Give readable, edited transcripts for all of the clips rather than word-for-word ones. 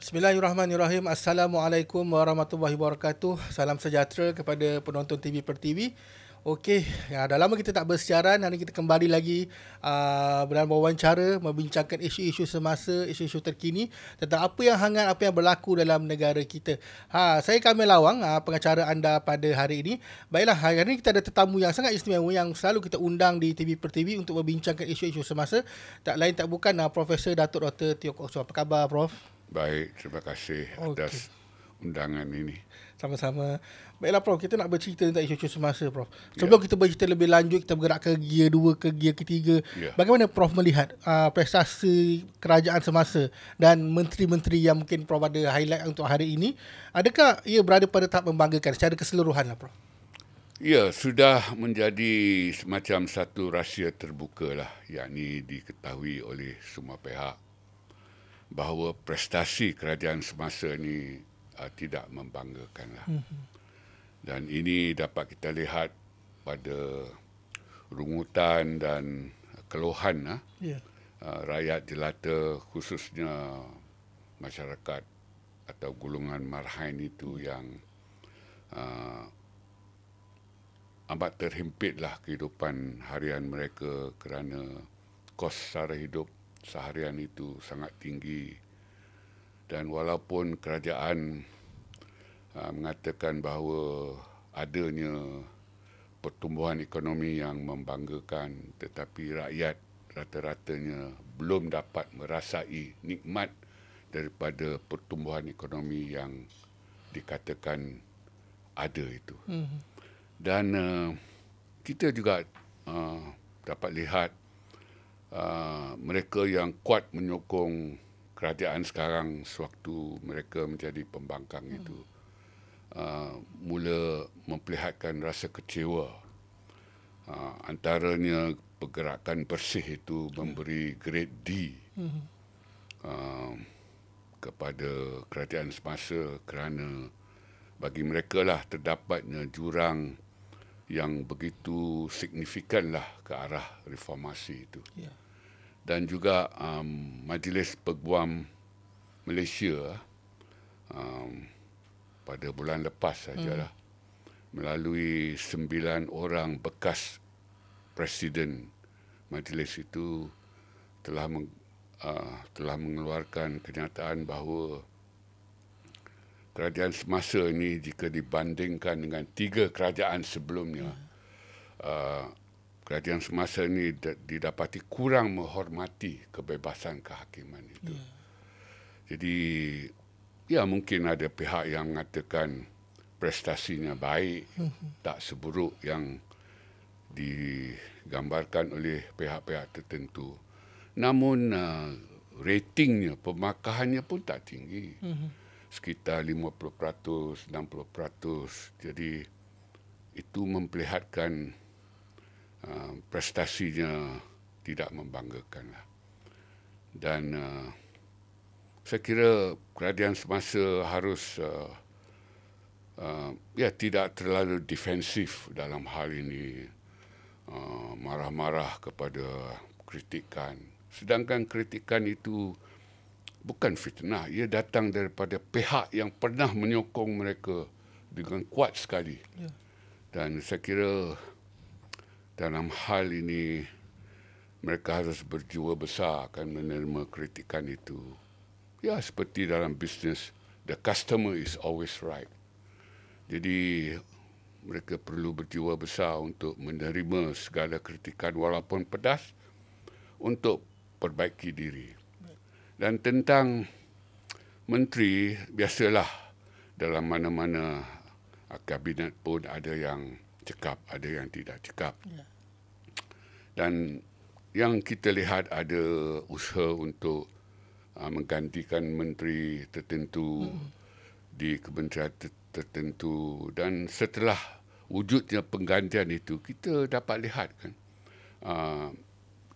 Bismillahirrahmanirrahim. Assalamualaikum warahmatullahi wabarakatuh. Salam sejahtera kepada penonton TV per TV. Okey, dah lama kita tak bersiaran. Hari kita kembali lagi dalam wawancara membincangkan isu-isu semasa, isu-isu terkini tentang apa yang hangat, apa yang berlaku dalam negara kita. Saya Kamil Lawang, pengacara anda pada hari ini. Baiklah, hari ini kita ada tetamu yang sangat istimewa yang selalu kita undang di TV per TV untuk membincangkan isu-isu semasa. Tak lain tak bukan Profesor Datuk Dr. Teo Kok Soh. Apa khabar, Prof? Baik, terima kasih atas undangan ini. Sama-sama. Baiklah, Prof, kita nak bercerita tentang isu-isu semasa, Prof. Sebelum kita bercerita lebih lanjut, kita bergerak ke gear 2, ke gear ketiga. Bagaimana Prof melihat prestasi kerajaan semasa dan menteri-menteri yang mungkin Prof ada highlight untuk hari ini? Adakah ia berada pada tahap membanggakan secara keseluruhan lah, Prof? Ya, sudah menjadi semacam satu rahsia terbuka lah, yakni diketahui oleh semua pihak bahawa prestasi kerajaan semasa ini tidak membanggakan lah. Dan ini dapat kita lihat pada rungutan dan keluhan rakyat jelata, khususnya masyarakat atau golongan marhain itu yang amat terhimpitlah kehidupan harian mereka kerana kos sara hidup seharian itu sangat tinggi. Dan walaupun kerajaan mengatakan bahawa adanya pertumbuhan ekonomi yang membanggakan, tetapi rakyat rata-ratanya belum dapat merasai nikmat daripada pertumbuhan ekonomi yang dikatakan ada itu. Dan kita juga dapat lihat mereka yang kuat menyokong kerajaan sekarang sewaktu mereka menjadi pembangkang itu mula memperlihatkan rasa kecewa. Antaranya pergerakan bersih itu memberi grade D kepada kerajaan semasa kerana bagi mereka lah terdapatnya jurang yang begitu signifikanlah ke arah reformasi itu. Dan juga Majlis Peguam Malaysia pada bulan lepas sajalah melalui 9 orang bekas presiden majlis itu telah mengeluarkan kenyataan bahawa kerajaan semasa ini jika dibandingkan dengan 3 kerajaan sebelumnya, kerajaan semasa ini didapati kurang menghormati kebebasan kehakiman itu. Jadi, ya mungkin ada pihak yang mengatakan prestasinya baik, tak seburuk yang digambarkan oleh pihak-pihak tertentu. Namun, ratingnya, pemakahannya pun tak tinggi. Sekitar 50%, 60%. Jadi, itu memperlihatkan prestasinya tidak membanggakan lah. Dan saya kira kerajaan semasa harus tidak terlalu defensif dalam hal ini, marah-marah kepada kritikan. Sedangkan kritikan itu bukan fitnah, ia datang daripada pihak yang pernah menyokong mereka dengan kuat sekali. Dan saya kira dalam hal ini mereka harus berjiwa besar akan menerima kritikan itu. Ya, seperti dalam bisnes, the customer is always right. Jadi mereka perlu berjiwa besar untuk menerima segala kritikan walaupun pedas untuk perbaiki diri. Dan tentang menteri, biasalah dalam mana-mana kabinet pun ada yang cekap, ada yang tidak cekap. Dan yang kita lihat ada usaha untuk menggantikan menteri tertentu di kementerian tertentu. Dan setelah wujudnya penggantian itu, kita dapat lihat kan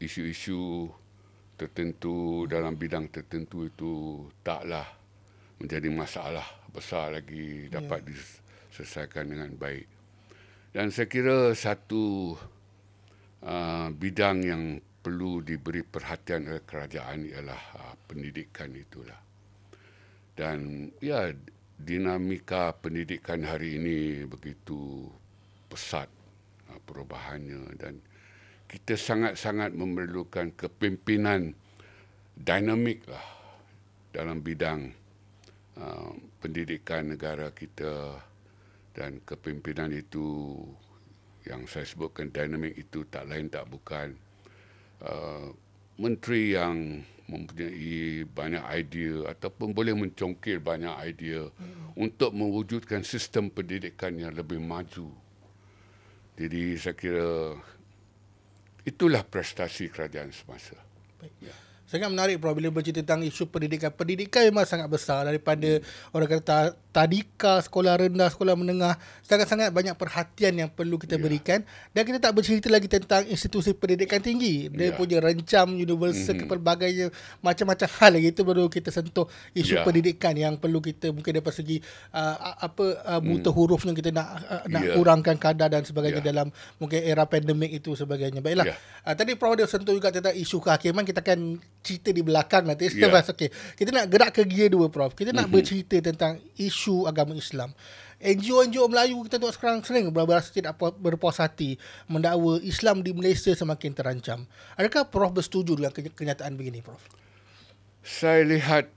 isu-isu tertentu dalam bidang tertentu itu taklah menjadi masalah besar lagi dapat diselesaikan dengan baik. Dan saya kira satu bidang yang perlu diberi perhatian oleh kerajaan ialah pendidikan itulah. Dan ya, dinamika pendidikan hari ini begitu pesat perubahannya, dan kita sangat-sangat memerlukan kepimpinan dinamik lah dalam bidang pendidikan negara kita. Dan kepimpinan itu yang saya sebutkan dinamik itu tak lain tak bukan menteri yang mempunyai banyak idea ataupun boleh mencongkir banyak idea untuk mewujudkan sistem pendidikan yang lebih maju. Jadi saya kira itulah prestasi kerajaan semasa. Baik. Sangat menarik, Prof, bila bercerita tentang isu pendidikan. Pendidikan memang sangat besar, daripada orang kata tadika, sekolah rendah, sekolah menengah. Sangat-sangat banyak perhatian yang perlu kita berikan. Dan kita tak bercerita lagi tentang institusi pendidikan tinggi. Dia punya rencam, universal, pelbagai macam-macam hal lagi. Itu baru kita sentuh isu pendidikan yang perlu kita mungkin daripada segi buta hurufnya kita nak kurangkan kadar dan sebagainya dalam mungkin era pandemik itu sebagainya. Baiklah. Tadi Prof ada sentuh juga tentang isu kehakiman. Kita akan cerita di belakang nanti. Okay. Kita nak gerak ke gear 2, Prof. Kita nak bercerita tentang isu agama Islam. NGO-NGO Melayu kita tengok sekarang sering berasa tidak berpuas hati mendakwa Islam di Malaysia semakin terancam. Adakah Prof bersetuju dengan kenyataan begini, Prof? Saya lihat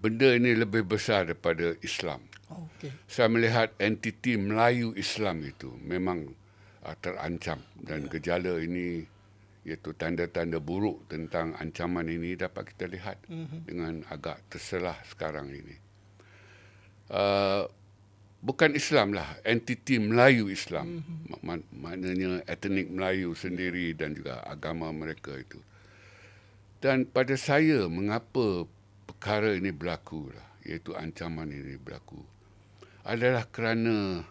benda ini lebih besar daripada Islam. Okay. Saya melihat entiti Melayu Islam itu memang terancam, dan gejala ini, iaitu tanda-tanda buruk tentang ancaman ini dapat kita lihat dengan agak terselah sekarang ini. Bukan Islam lah, entiti Melayu Islam. Maknanya etnik Melayu sendiri dan juga agama mereka itu. Dan pada saya, mengapa perkara ini berlaku lah, iaitu ancaman ini berlaku, adalah kerana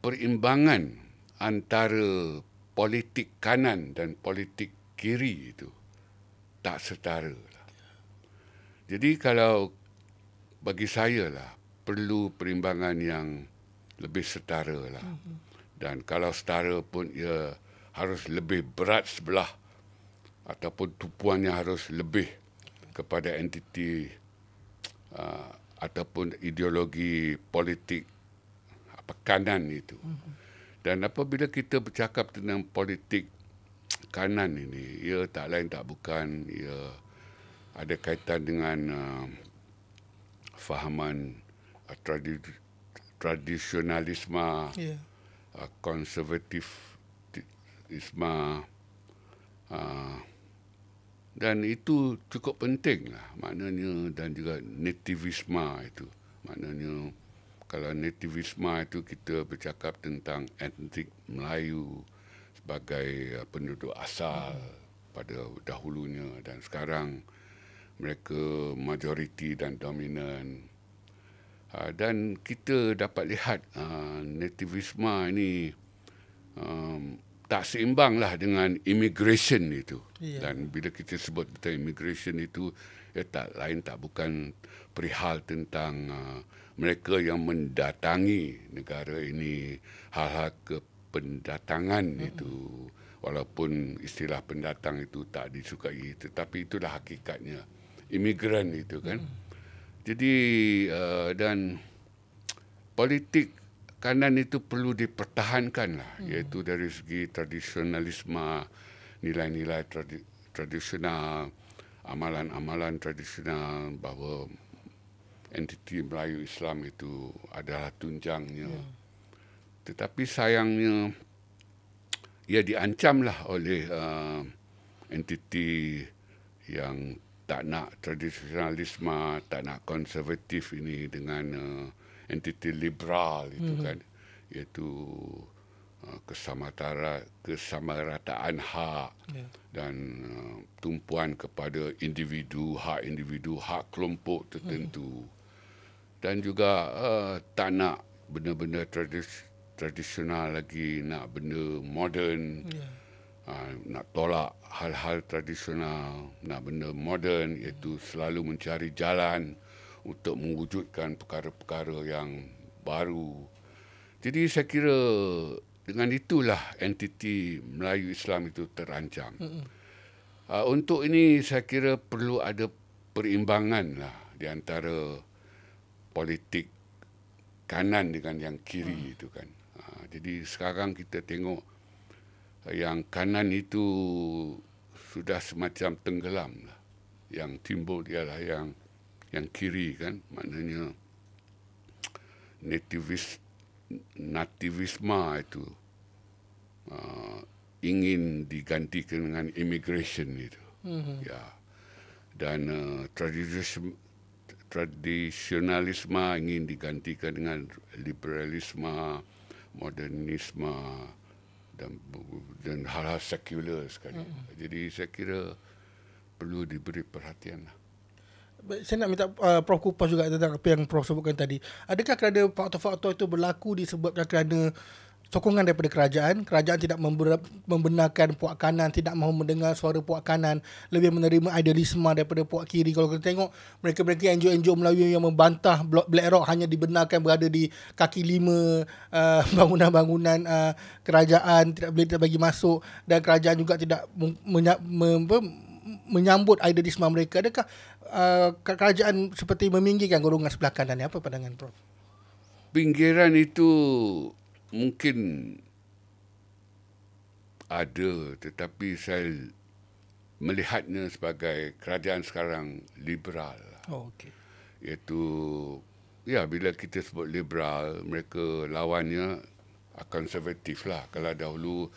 perimbangan antara politik kanan dan politik kiri itu tak setara lah. Jadi kalau bagi saya lah, perlu perimbangan yang lebih setara lah. Dan kalau setara pun ia harus lebih berat sebelah, ataupun tumpuannya harus lebih kepada entiti ataupun ideologi politik kanan itu. Dan apabila kita bercakap tentang politik kanan ini, ia tak lain tak bukan, ia ada kaitan dengan fahaman tradisionalisme, konservatifisme, dan itu cukup penting lah maknanya, dan juga nativisme itu. Maknanya kalau nativisme itu kita bercakap tentang etnik Melayu sebagai penduduk asal pada dahulunya, dan sekarang mereka majoriti dan dominan. Dan kita dapat lihat nativisme ini tak seimbang lah dengan immigration itu. Dan bila kita sebut tentang immigration itu, tak lain tak bukan perihal tentang mereka yang mendatangi negara ini, hal-hal kependatangan itu. Walaupun istilah pendatang itu tak disukai, tetapi itulah hakikatnya. Imigran itu kan. Jadi dan politik kanan itu perlu dipertahankan lah, iaitu dari segi tradisionalisme, nilai-nilai tradisional, amalan-amalan tradisional, bahawa entiti Melayu Islam itu adalah tunjangnya. Tetapi sayangnya ia diancamlah oleh entiti yang tak nak tradisionalisme, tak nak konservatif ini dengan entiti liberal itu kan, iaitu kesamarataan hak dan tumpuan kepada individu, hak kelompok tertentu. Dan juga tak nak benda-benda tradisional lagi, nak benda moden. Nak tolak hal-hal tradisional, nak benda moden, iaitu selalu mencari jalan untuk mewujudkan perkara-perkara yang baru. Jadi saya kira dengan itulah entiti Melayu Islam itu terancam. Untuk ini saya kira perlu ada perimbangan lah, di antara politik kanan dengan yang kiri itu kan. Jadi sekarang kita tengok yang kanan itu sudah semacam tenggelam lah. Yang timbul ialah yang kiri kan, maknanya nativisme itu ingin digantikan dengan immigration itu. Ya. Dan tradisionalisme ingin digantikan dengan liberalisme, modernisme dan hal-hal sekular sekali. Jadi saya kira perlu diberi perhatian lah. Saya nak minta Prof kupas juga tentang apa yang Prof sebutkan tadi. Adakah kerana faktor-faktor itu berlaku disebabkan kerana sokongan daripada kerajaan tidak membenarkan puak kanan, tidak mahu mendengar suara puak kanan, lebih menerima idealisme daripada puak kiri. Kalau kita tengok mereka-mereka NGO Melayu yang membantah BlackRock hanya dibenarkan berada di kaki lima bangunan-bangunan kerajaan, tidak boleh bagi masuk, dan kerajaan juga tidak menyambut idealisme mereka. Adakah kerajaan seperti meminggirkan golongan sebelah kanan? Apa pandangan Prof? Pinggiran itu mungkin ada, tetapi saya melihatnya sebagai kerajaan sekarang liberal. Oh, okey. Iaitu, ya, bila kita sebut liberal, mereka lawannya konservatif lah. Kalau dahulu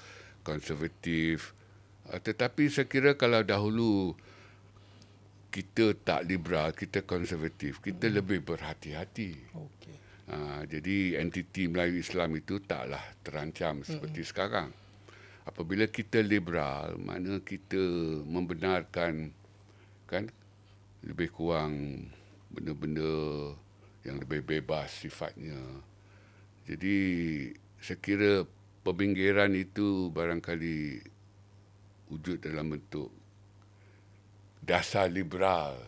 konservatif, tetapi saya kira kalau dahulu kita tak liberal, kita konservatif, kita lebih berhati-hati. Okey. Jadi entiti Melayu Islam itu taklah terancam seperti sekarang. Apabila kita liberal, makna kita membenarkan kan lebih kurang benda-benda yang lebih bebas sifatnya. Jadi saya kira peminggiran itu barangkali wujud dalam bentuk dasar liberal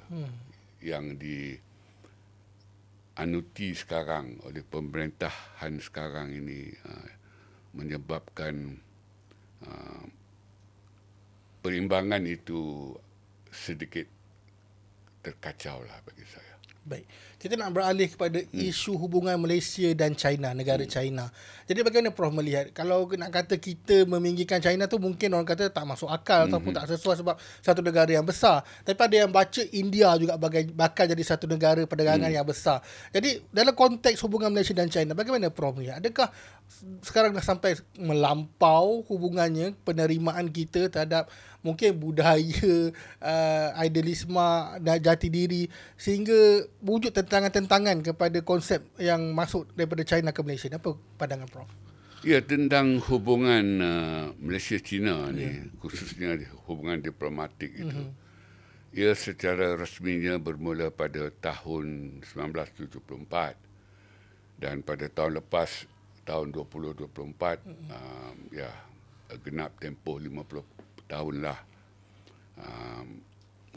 yang dianuti sekarang oleh pemerintahan sekarang ini, menyebabkan perimbangan itu sedikit terkacau lah bagi saya. Baik. Kita nak beralih kepada isu hubungan Malaysia dan China, negara China. Jadi bagaimana Prof melihat, kalau nak kata kita meminggirkan China tu mungkin orang kata tak masuk akal ataupun tak sesuai sebab satu negara yang besar. Tapi ada yang baca India juga bakal jadi satu negara perdagangan yang besar. Jadi dalam konteks hubungan Malaysia dan China, bagaimana Prof melihat? Adakah sekarang dah sampai melampau hubungannya, penerimaan kita terhadap mungkin budaya, idealisme dan jati diri, sehingga wujud tentangan-tentangan kepada konsep yang masuk daripada China ke Malaysia? Apa pandangan Prof? Ya, tentang hubungan Malaysia-China ni, khususnya hubungan diplomatik itu, ia secara resminya bermula pada tahun 1974, dan pada tahun lepas, tahun 2024, genap tempoh 50 tahun lah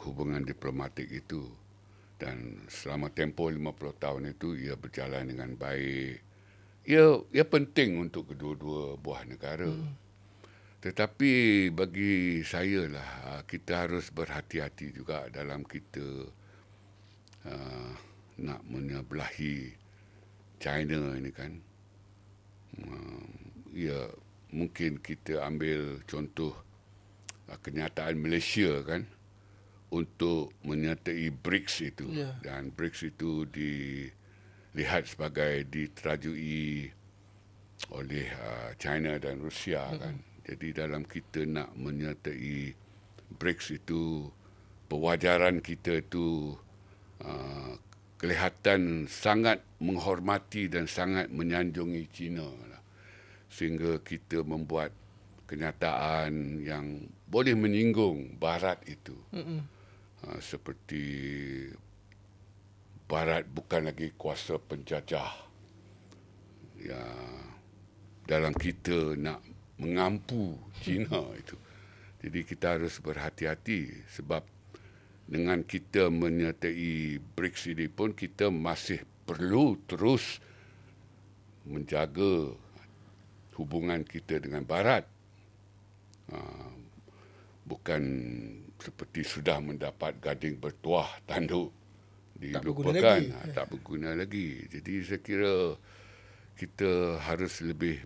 hubungan diplomatik itu. Dan selama tempoh 50 tahun itu ia berjalan dengan baik. Ia penting untuk kedua-dua buah negara. Tetapi bagi saya lah, kita harus berhati-hati juga dalam kita nak menyebelahi China ini kan. Mungkin kita ambil contoh kenyataan Malaysia kan, untuk menyertai BRICS itu. Dan BRICS itu dilihat sebagai diterajui oleh China dan Rusia kan. Jadi dalam kita nak menyertai BRICS itu, pewajaran kita itu kelihatan sangat menghormati dan sangat menyanjungi China lah. Sehingga kita membuat kenyataan yang boleh menyinggung Barat itu. Seperti Barat bukan lagi kuasa penjajah. Ya, dalam kita nak mengampu China itu. Jadi kita harus berhati-hati sebab dengan kita menyertai BRICS ini pun kita masih perlu terus menjaga hubungan kita dengan Barat. Bukan seperti sudah mendapat gading bertuah tanduk dilupakan, tak berguna lagi. Jadi saya kira kita harus lebih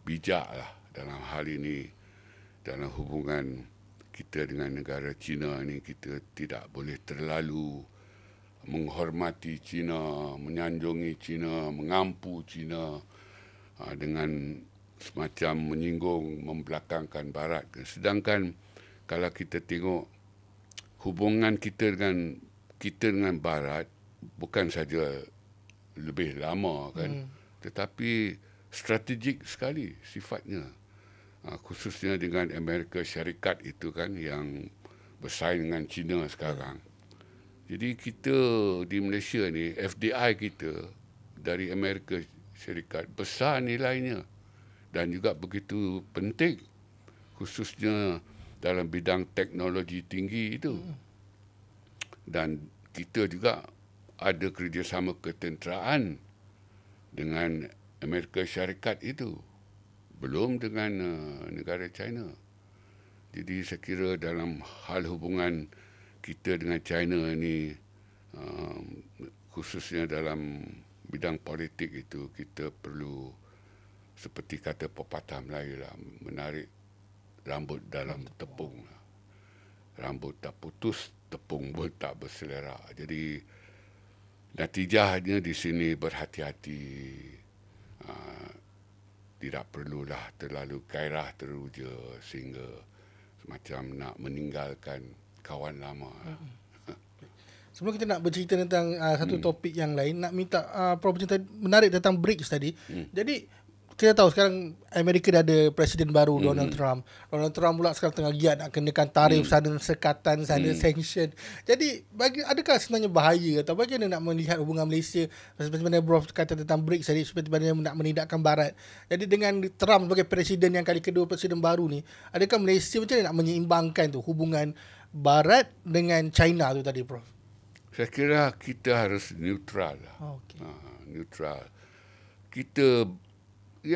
bijaklah dalam hal ini, dalam hubungan kita dengan negara China ni. Kita tidak boleh terlalu menghormati China, menyanjungi China, mengampu China dengan semacam menyinggung, membelakangkan Barat. Sedangkan kalau kita tengok hubungan kita dengan Barat bukan saja lebih lama kan, tetapi strategik sekali sifatnya. Khususnya dengan Amerika Syarikat itu kan yang bersaing dengan China sekarang. Jadi kita di Malaysia ni, FDI kita dari Amerika Syarikat besar nilainya dan juga begitu penting, khususnya dalam bidang teknologi tinggi itu. Dan kita juga ada kerjasama ketenteraan dengan Amerika Syarikat itu, belum dengan negara China. Jadi saya kira dalam hal hubungan kita dengan China ini, khususnya dalam bidang politik itu, kita perlu, seperti kata pepatah Melayu lah, menarik rambut dalam tepung. Rambut tak putus, tepung pun tak berselera. Jadi natijahnya di sini berhati-hati. Tidak perlulah terlalu gairah teruja sehingga semacam nak meninggalkan kawan lama. Sebelum kita nak bercerita tentang satu topik yang lain, nak minta Prof cerita menarik tentang BRICS tadi. Jadi kita tahu sekarang Amerika dah ada presiden baru, Donald Trump. Donald Trump pula sekarang tengah giat nak kenakan tarif sana, sekatan sana, sanction. Jadi adakah sebenarnya bahaya atau bagaimana nak melihat hubungan Malaysia, seperti mana Prof kata tentang BRICS tadi, seperti mana nak menidakkan Barat. Jadi dengan Trump sebagai presiden yang kali kedua, presiden baru ni, adakah Malaysia macam mana nak menyeimbangkan tu hubungan Barat dengan China tu tadi, Prof? Saya kira kita harus neutral lah. Neutral. Kita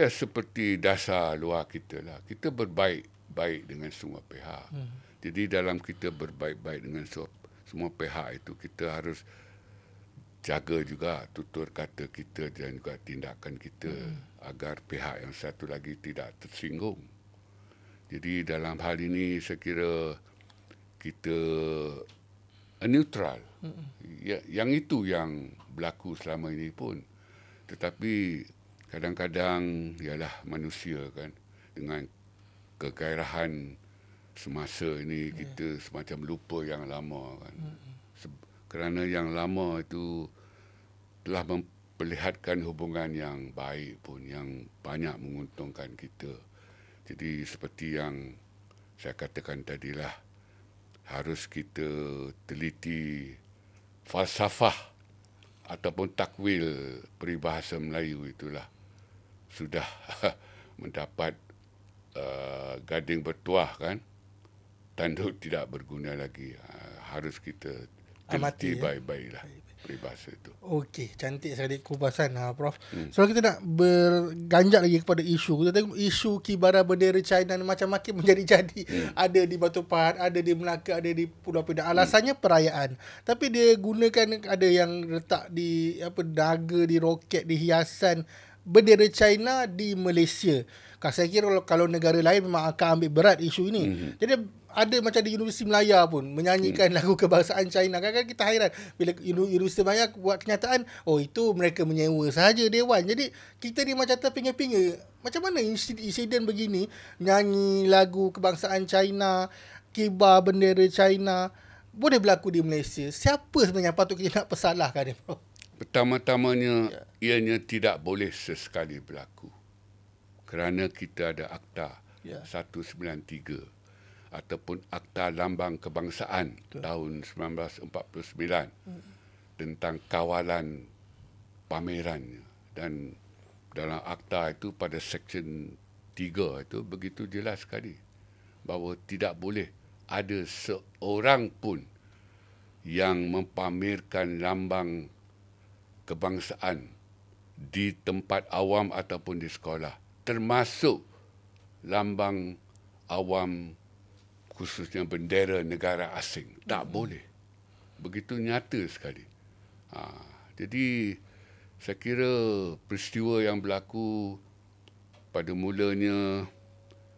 seperti dasar luar kita lah. Kita berbaik-baik dengan semua pihak. Jadi dalam kita berbaik-baik dengan semua pihak itu, kita harus jaga juga tutur kata kita dan juga tindakan kita agar pihak yang satu lagi tidak tersinggung. Jadi dalam hal ini saya kira kita neutral. Yang itu yang berlaku selama ini pun. Tetapi kadang-kadang ialah manusia kan, dengan kegairahan semasa ini kita semacam lupa yang lama kan. Kerana yang lama itu telah memperlihatkan hubungan yang baik pun, yang banyak menguntungkan kita. Jadi seperti yang saya katakan tadilah, harus kita teliti falsafah ataupun takwil peribahasa Melayu itulah. Sudah mendapat gading bertuah kan, tanduk tidak berguna lagi. Harus kita teliti baik-baiklah peribahasa itu. Okey, cantik sekali kupasan Prof. So kita nak berganjak lagi kepada isu. Kita tengok isu kibaran bendera China ni macam makin menjadi-jadi. Ada di Batu Pahat, ada di Melaka, ada di Pulau Pinang. Alasannya perayaan. Tapi dia gunakan, ada yang letak di daga, di roket, di hiasan bendera China di Malaysia. Saya kira kalau negara lain memang akan ambil berat isu ini. Jadi ada macam di Universiti Melaya pun menyanyikan lagu kebangsaan China. Kadang-kadang kita hairan bila Universiti Melaya buat kenyataan, itu mereka menyewa sahaja dewan. Jadi kita ni macam terpinga-pinga. Macam mana insiden begini, nyanyi lagu kebangsaan China, kibar bendera China, boleh berlaku di Malaysia? Siapa sebenarnya patut kita nak persalahkan ni, Prof? Pertama-tamanya, ianya tidak boleh sesekali berlaku. Kerana kita ada Akta 193 ataupun Akta Lambang Kebangsaan tahun 1949 tentang kawalan pamerannya. Dan dalam akta itu pada seksyen 3 itu begitu jelas sekali bahawa tidak boleh ada seorang pun yang mempamerkan lambang kebangsaan di tempat awam ataupun di sekolah, termasuk lambang awam khususnya bendera negara asing. Tak boleh. Begitu nyata sekali. Jadi saya kira peristiwa yang berlaku pada mulanya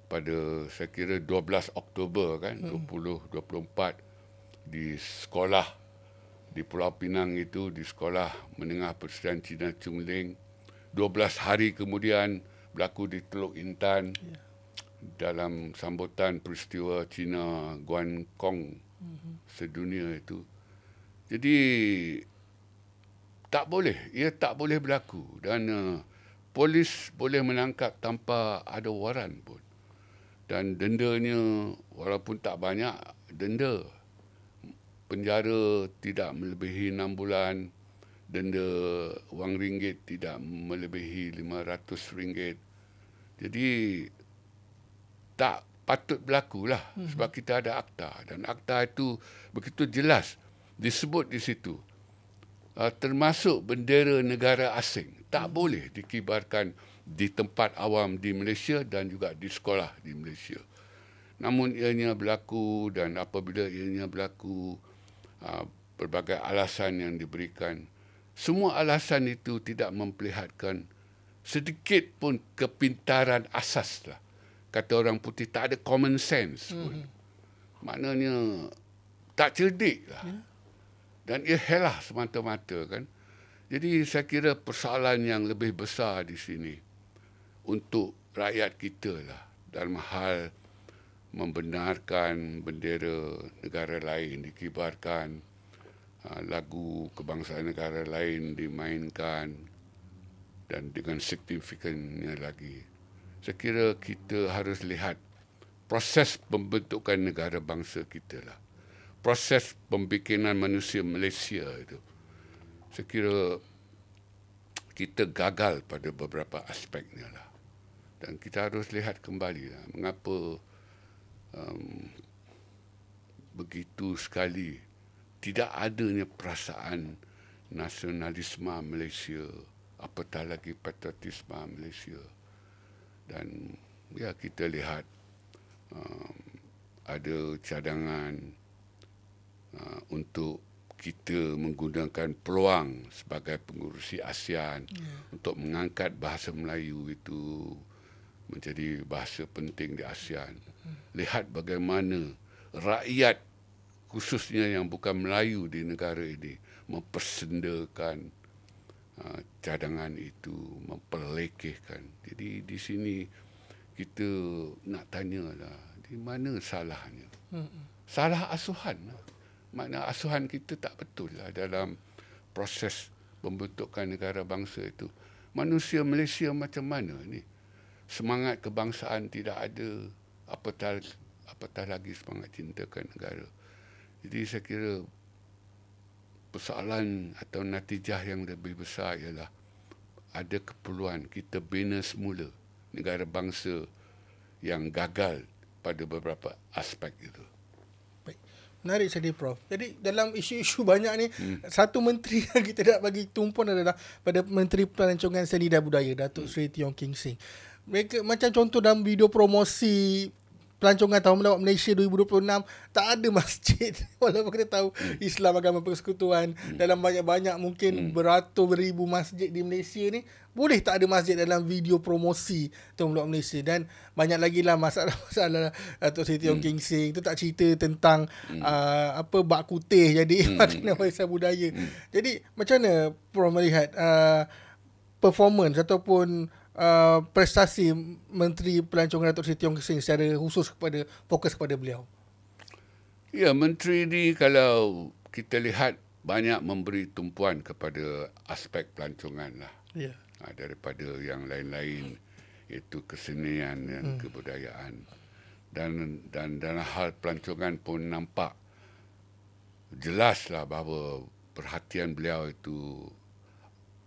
pada saya kira 12 Oktober kan 2024 di sekolah di Pulau Pinang itu, di sekolah menengah Persediaan Cina Chung Ling. 12 hari kemudian berlaku di Teluk Intan dalam sambutan peristiwa Cina Guan Kong sedunia itu. Jadi ia tak boleh berlaku dan polis boleh menangkap tanpa ada waran pun. Dan dendanya walaupun tak banyak, denda penjara tidak melebihi 6 bulan, denda wang ringgit tidak melebihi RM500. Jadi tak patut berlakulah sebab kita ada akta dan akta itu begitu jelas disebut di situ. Termasuk bendera negara asing tak boleh dikibarkan di tempat awam di Malaysia dan juga di sekolah di Malaysia. Namun ianya berlaku dan apabila ianya berlaku berbagai alasan yang diberikan, semua alasan itu tidak memperlihatkan sedikit pun kepintaran asas lah. Kata orang putih, tak ada common sense pun. Maknanya tak cerdik lah. Dan ia helah semata-mata kan. Jadi saya kira persoalan yang lebih besar di sini untuk rakyat kita lah dalam hal membenarkan bendera negara lain dikibarkan, lagu kebangsaan negara lain dimainkan dan dengan signifikannya lagi. Saya kira kita harus lihat proses pembentukan negara bangsa kita lah. Proses pembikinan manusia Malaysia itu. Saya kira kita gagal pada beberapa aspeknya lah. Dan kita harus lihat kembali lah, mengapa begitu sekali tidak adanya perasaan nasionalisme Malaysia, apatah lagi patriotisme Malaysia. Dan ya kita lihat ada cadangan untuk kita menggunakan peluang sebagai pengurusi ASEAN untuk mengangkat bahasa Melayu itu menjadi bahasa penting di ASEAN. Lihat bagaimana rakyat khususnya yang bukan Melayu di negara ini mempersendakan cadangan itu, memperlekehkan. Jadi di sini kita nak tanyalah, di mana salahnya? Salah asuhan lah. Makna asuhan kita tak betul lah dalam proses pembentukan negara bangsa itu. Manusia Malaysia macam mana ni? Semangat kebangsaan tidak ada, apatah lagi semangat cintakan negara. Jadi saya kira persoalan atau natijah yang lebih besar ialah ada keperluan kita bina semula negara bangsa yang gagal pada beberapa aspek itu. Menarik sekali Prof. Jadi dalam isu-isu banyak ni, satu menteri yang kita nak bagi tumpuan adalah pada Menteri Pelancongan Seni dan Budaya, Datuk Seri Teo Keng Seng. Mereka macam contoh dalam video promosi pelancongan Tahun Melawat Malaysia 2026, tak ada masjid. Walaupun kita tahu Islam agama persekutuan, dalam banyak-banyak mungkin beribu masjid di Malaysia ni, boleh tak ada masjid dalam video promosi Tahun Melawat Malaysia. Dan banyak lagi lah masalah-masalah Datuk Seri Teo Keng Seng tu tak cerita tentang bak kutih jadi makanan warisan budaya. Jadi macam mana Prof melihat performance ataupun prestasi Menteri Pelancongan Datuk Seri Teo Keng Seng secara khusus fokus kepada beliau? Ya, menteri ni kalau kita lihat banyak memberi tumpuan kepada aspek pelancongan lah. Ya. Daripada yang lain-lain, iaitu kesenian dan kebudayaan. Dan dalam hal pelancongan pun nampak jelaslah bahawa perhatian beliau itu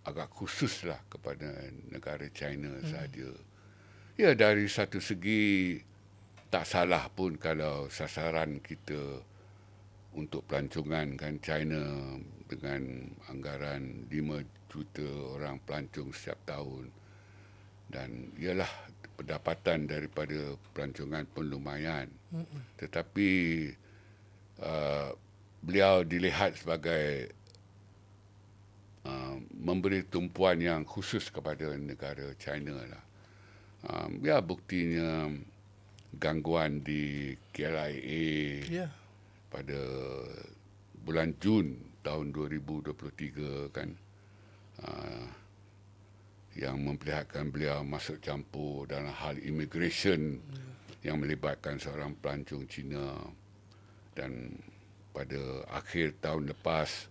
agak khususlah kepada negara China sahaja. Ya, dari satu segi tak salah pun kalau sasaran kita untuk pelancongan kan China dengan anggaran 5 juta orang pelancong setiap tahun. Dan ialah pendapatan daripada pelancongan pun lumayan. Tetapi beliau dilihat sebagai memberi tumpuan yang khusus kepada negara China lah. Ya, buktinya gangguan di KLIA pada bulan Jun tahun 2023 kan, yang memperlihatkan beliau masuk campur dalam hal immigration yang melibatkan seorang pelancong Cina. Dan pada akhir tahun lepas,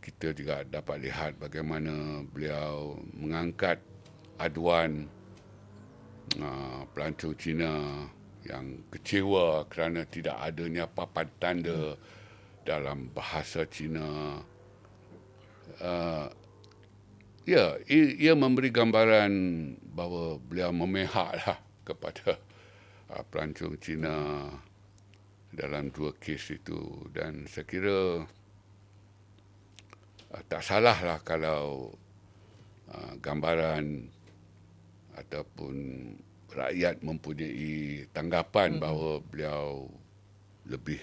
kita juga dapat lihat bagaimana beliau mengangkat aduan pelancong Cina yang kecewa kerana tidak adanya papan tanda dalam bahasa Cina. Ia memberi gambaran bahawa beliau memihaklah kepada pelancong Cina dalam 2 kes itu. Dan saya kira tak salah lah kalau gambaran ataupun rakyat mempunyai tanggapan bahawa beliau lebih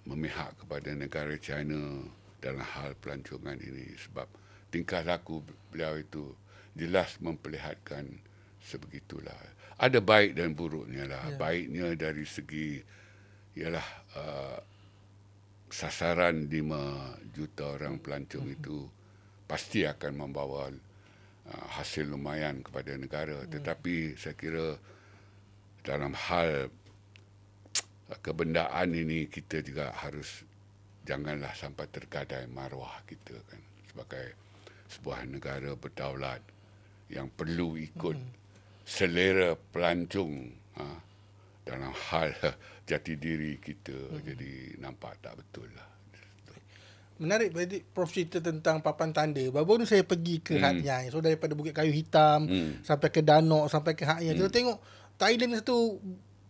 memihak kepada negara China dalam hal pelancongan ini, sebab tingkah laku beliau itu jelas memperlihatkan sebegitulah. Ada baik dan buruknya lah. Baiknya dari segi ialah sasaran 5 juta orang pelancong itu pasti akan membawa hasil lumayan kepada negara. Tetapi saya kira dalam hal kebendaan ini, kita juga harus janganlah sampai tergadai maruah kita kan, sebagai sebuah negara berdaulat yang perlu ikut selera pelancong dalam hal jati diri kita. Jadi nampak tak betul lah. Menarik tadi Prof cerita tentang papan tanda. Baru ni saya pergi ke Hat Yai. So daripada Bukit Kayu Hitam sampai ke Danok, sampai ke Hat Yai. Kita tengok Thailand satu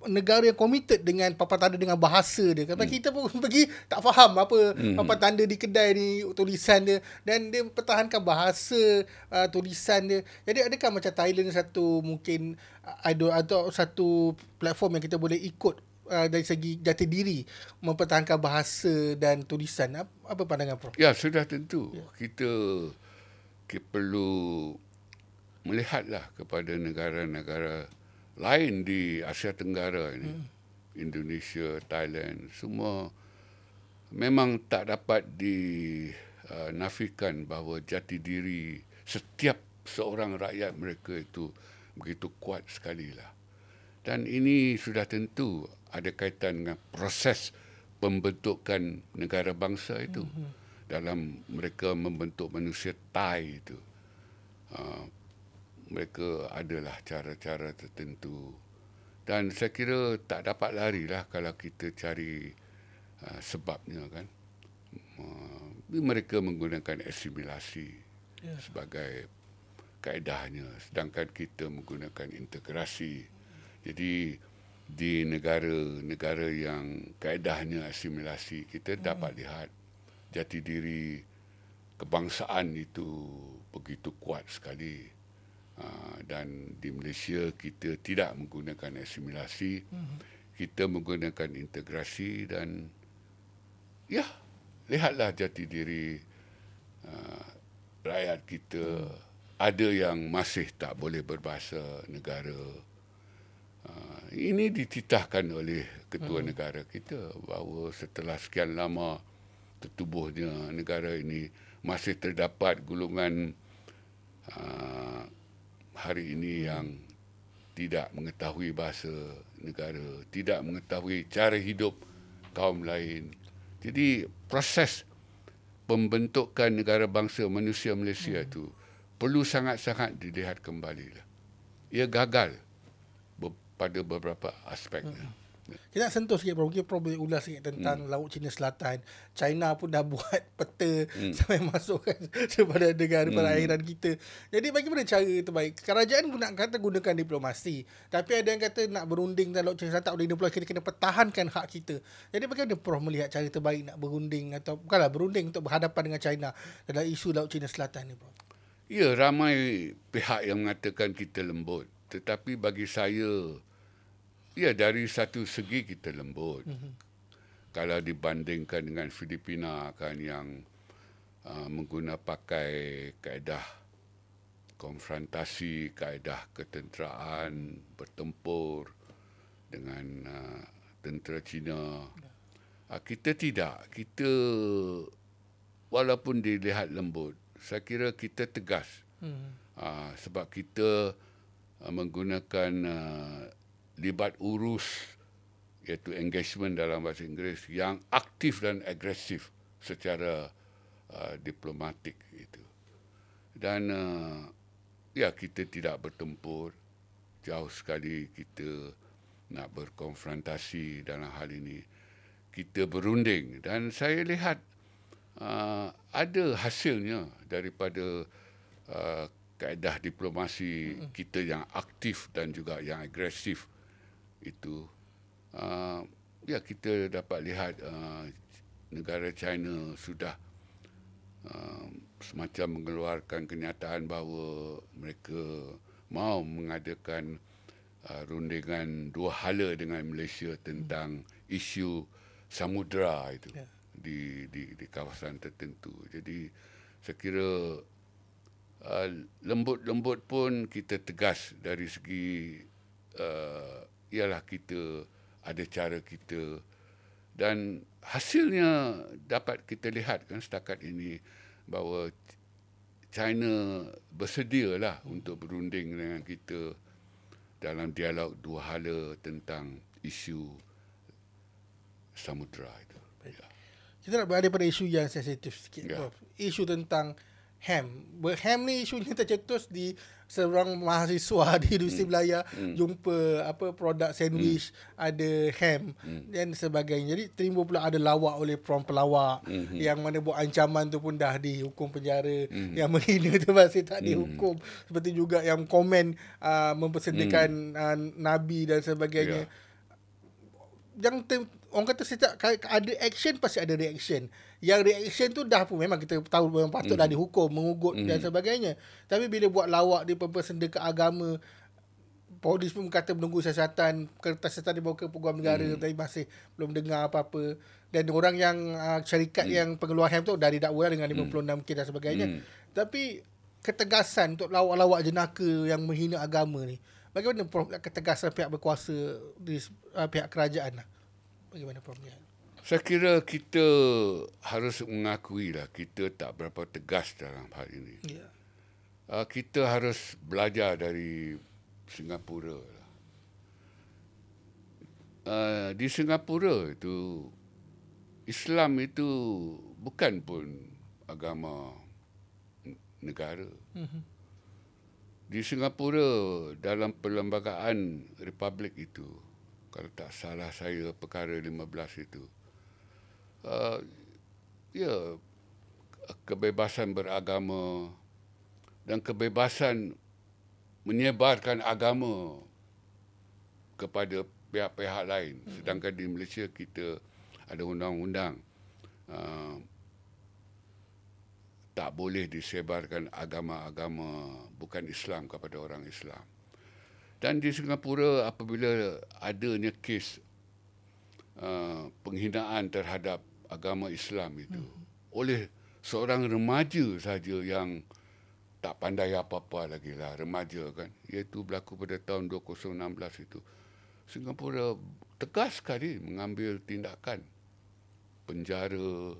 negara yang committed dengan papan tanda dengan bahasa dia. Kalau kita pun pergi tak faham apa papan tanda di kedai ni, tulisan dia, dan dia pertahankan bahasa tulisan dia. Jadi adakah macam Thailand satu mungkin atau satu platform yang kita boleh ikut dari segi jati diri mempertahankan bahasa dan tulisan? Apa pandangan Prof? Ya, sudah tentu. Kita perlu melihatlah kepada negara-negara lain di Asia Tenggara ini. Indonesia, Thailand, semua memang tak dapat dinafikan bahawa jati diri setiap seorang rakyat mereka itu begitu kuat sekali lah. Dan ini sudah tentu ada kaitan dengan proses pembentukan negara bangsa itu. Dalam mereka membentuk manusia Thai itu, mereka adalah cara-cara tertentu. Dan saya kira tak dapat larilah kalau kita cari sebabnya kan. Mereka menggunakan asimilasi sebagai kaedahnya, sedangkan kita menggunakan integrasi. Jadi di negara-negara yang kaedahnya asimilasi, kita dapat lihat jati diri kebangsaan itu begitu kuat sekali. Dan di Malaysia kita tidak menggunakan asimilasi, kita menggunakan integrasi. Dan ya, lihatlah jati diri rakyat kita. Ada yang masih tak boleh berbahasa negara. Ini dititahkan oleh ketua negara kita bahawa setelah sekian lama tertubuhnya negara ini, masih terdapat golongan hari ini yang tidak mengetahui bahasa negara, tidak mengetahui cara hidup kaum lain. Jadi proses pembentukan negara bangsa manusia Malaysia itu perlu sangat-sangat dilihat kembali. Ia gagal pada beberapa aspeknya. Kita nak sentuh sikit, Prof. Mungkin Prof boleh ulas sikit tentang Laut Cina Selatan. China pun dah buat peta sampai masukkan kepada negara perairan kita. Jadi bagaimana cara terbaik? Kerajaan gunakan diplomasi. Tapi ada yang kata nak berunding dalam Laut Cina Selatan oleh diplomasi, kita kena pertahankan hak kita. Jadi bagaimana Prof melihat cara terbaik nak berunding, atau bukanlah berunding, untuk berhadapan dengan China dalam isu Laut Cina Selatan ni, Prof? Ya, ramai pihak yang mengatakan kita lembut. Tetapi bagi saya, ya, dari satu segi kita lembut. Kalau dibandingkan dengan Filipina kan, yang pakai kaedah konfrontasi, kaedah ketenteraan, bertempur dengan tentera Cina. Kita tidak. Kita walaupun dilihat lembut, saya kira kita tegas. Sebab kita menggunakan libat urus, iaitu engagement dalam bahasa Inggeris, yang aktif dan agresif secara diplomatik itu. Dan ya, kita tidak bertempur. Jauh sekali kita nak berkonfrontasi dalam hal ini. Kita berunding. Dan saya lihat ada hasilnya daripada kaedah diplomasi kita yang aktif dan juga yang agresif itu. Ya, kita dapat lihat negara China sudah semacam mengeluarkan kenyataan bahawa mereka mahu mengadakan rundingan dua hala dengan Malaysia tentang isu samudera itu di kawasan tertentu. Jadi saya kira lembut-lembut pun kita tegas dari segi ialah kita ada cara kita, dan hasilnya dapat kita lihat kan setakat ini bahawa China bersedialah untuk berunding dengan kita dalam dialog dua hala tentang isu samudera itu. Ya. Kita nak berada pada isu yang sensitif sikit. Ya. Isu tentang ham. Ham ni isunya tercetus di seorang mahasiswa di Industri Belayar jumpa produk sandwich ada ham dan sebagainya. Jadi timbul pula ada lawak oleh pelawak yang mana buat ancaman tu pun dah dihukum penjara, yang menghina tu masih tak dihukum. Seperti juga yang komen mempersediakan Nabi dan sebagainya. Orang kata setiap ada action pasti ada reaction. Yang reaction tu dah pun memang kita tahu memang patut dah dihukum, mengugut dan sebagainya. Tapi bila buat lawak dia berpersenda ke agama, polis pun kata menunggu siasatan, kertas siasatan dibawa ke Peguam Negara tapi masih belum dengar apa-apa. Dan orang yang syarikat yang pengeluar ham tu dah didakwa dengan 56 kes dan sebagainya. Tapi ketegasan untuk lawak-lawak jenaka yang menghina agama ni, bagaimana Prof ketegasan pihak berkuasa di pihak kerajaan lah? Bagaimana Prof lihat? Saya kira kita harus mengakui lah kita tak berapa tegas dalam hal ini. Ya. Kita harus belajar dari Singapura. Di Singapura itu Islam itu bukan pun agama negara. Di Singapura dalam perlembagaan republik itu, kalau tak salah saya perkara 15 itu, ya, kebebasan beragama dan kebebasan menyebarkan agama kepada pihak-pihak lain. Sedangkan di Malaysia kita ada undang-undang tak boleh disebarkan agama-agama bukan Islam kepada orang Islam. Dan di Singapura apabila adanya kes penghinaan terhadap agama Islam itu oleh seorang remaja saja yang tak pandai apa-apa lagi lah, remaja kan, iaitu berlaku pada tahun 2016 itu, Singapura tegas sekali mengambil tindakan penjara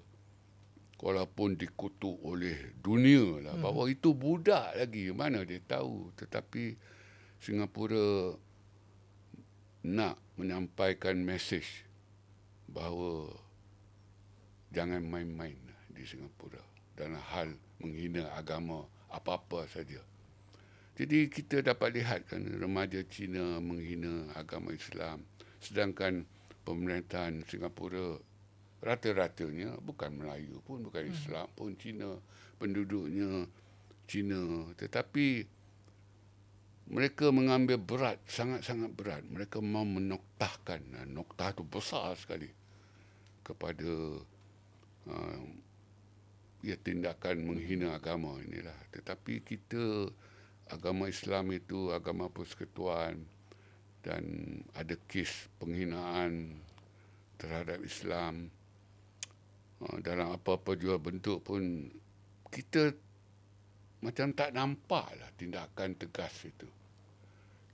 walaupun dikutuk oleh dunia lah bahawa itu budak lagi, mana dia tahu. Tetapi Singapura nak menyampaikan mesej bahawa jangan main-main di Singapura dalam hal menghina agama apa-apa saja. Jadi kita dapat lihat kan remaja Cina menghina agama Islam, sedangkan pemerintahan Singapura rata-ratanya bukan Melayu pun, bukan Islam pun, Cina, penduduknya Cina, tetapi mereka mengambil berat, sangat-sangat berat. Mereka mahu menoktahkan, noktah itu besar sekali kepada tindakan menghina agama inilah. Tetapi kita, agama Islam itu agama persekutuan, dan ada kes penghinaan terhadap Islam dalam apa-apa jua bentuk pun kita macam tak nampak lah tindakan tegas itu.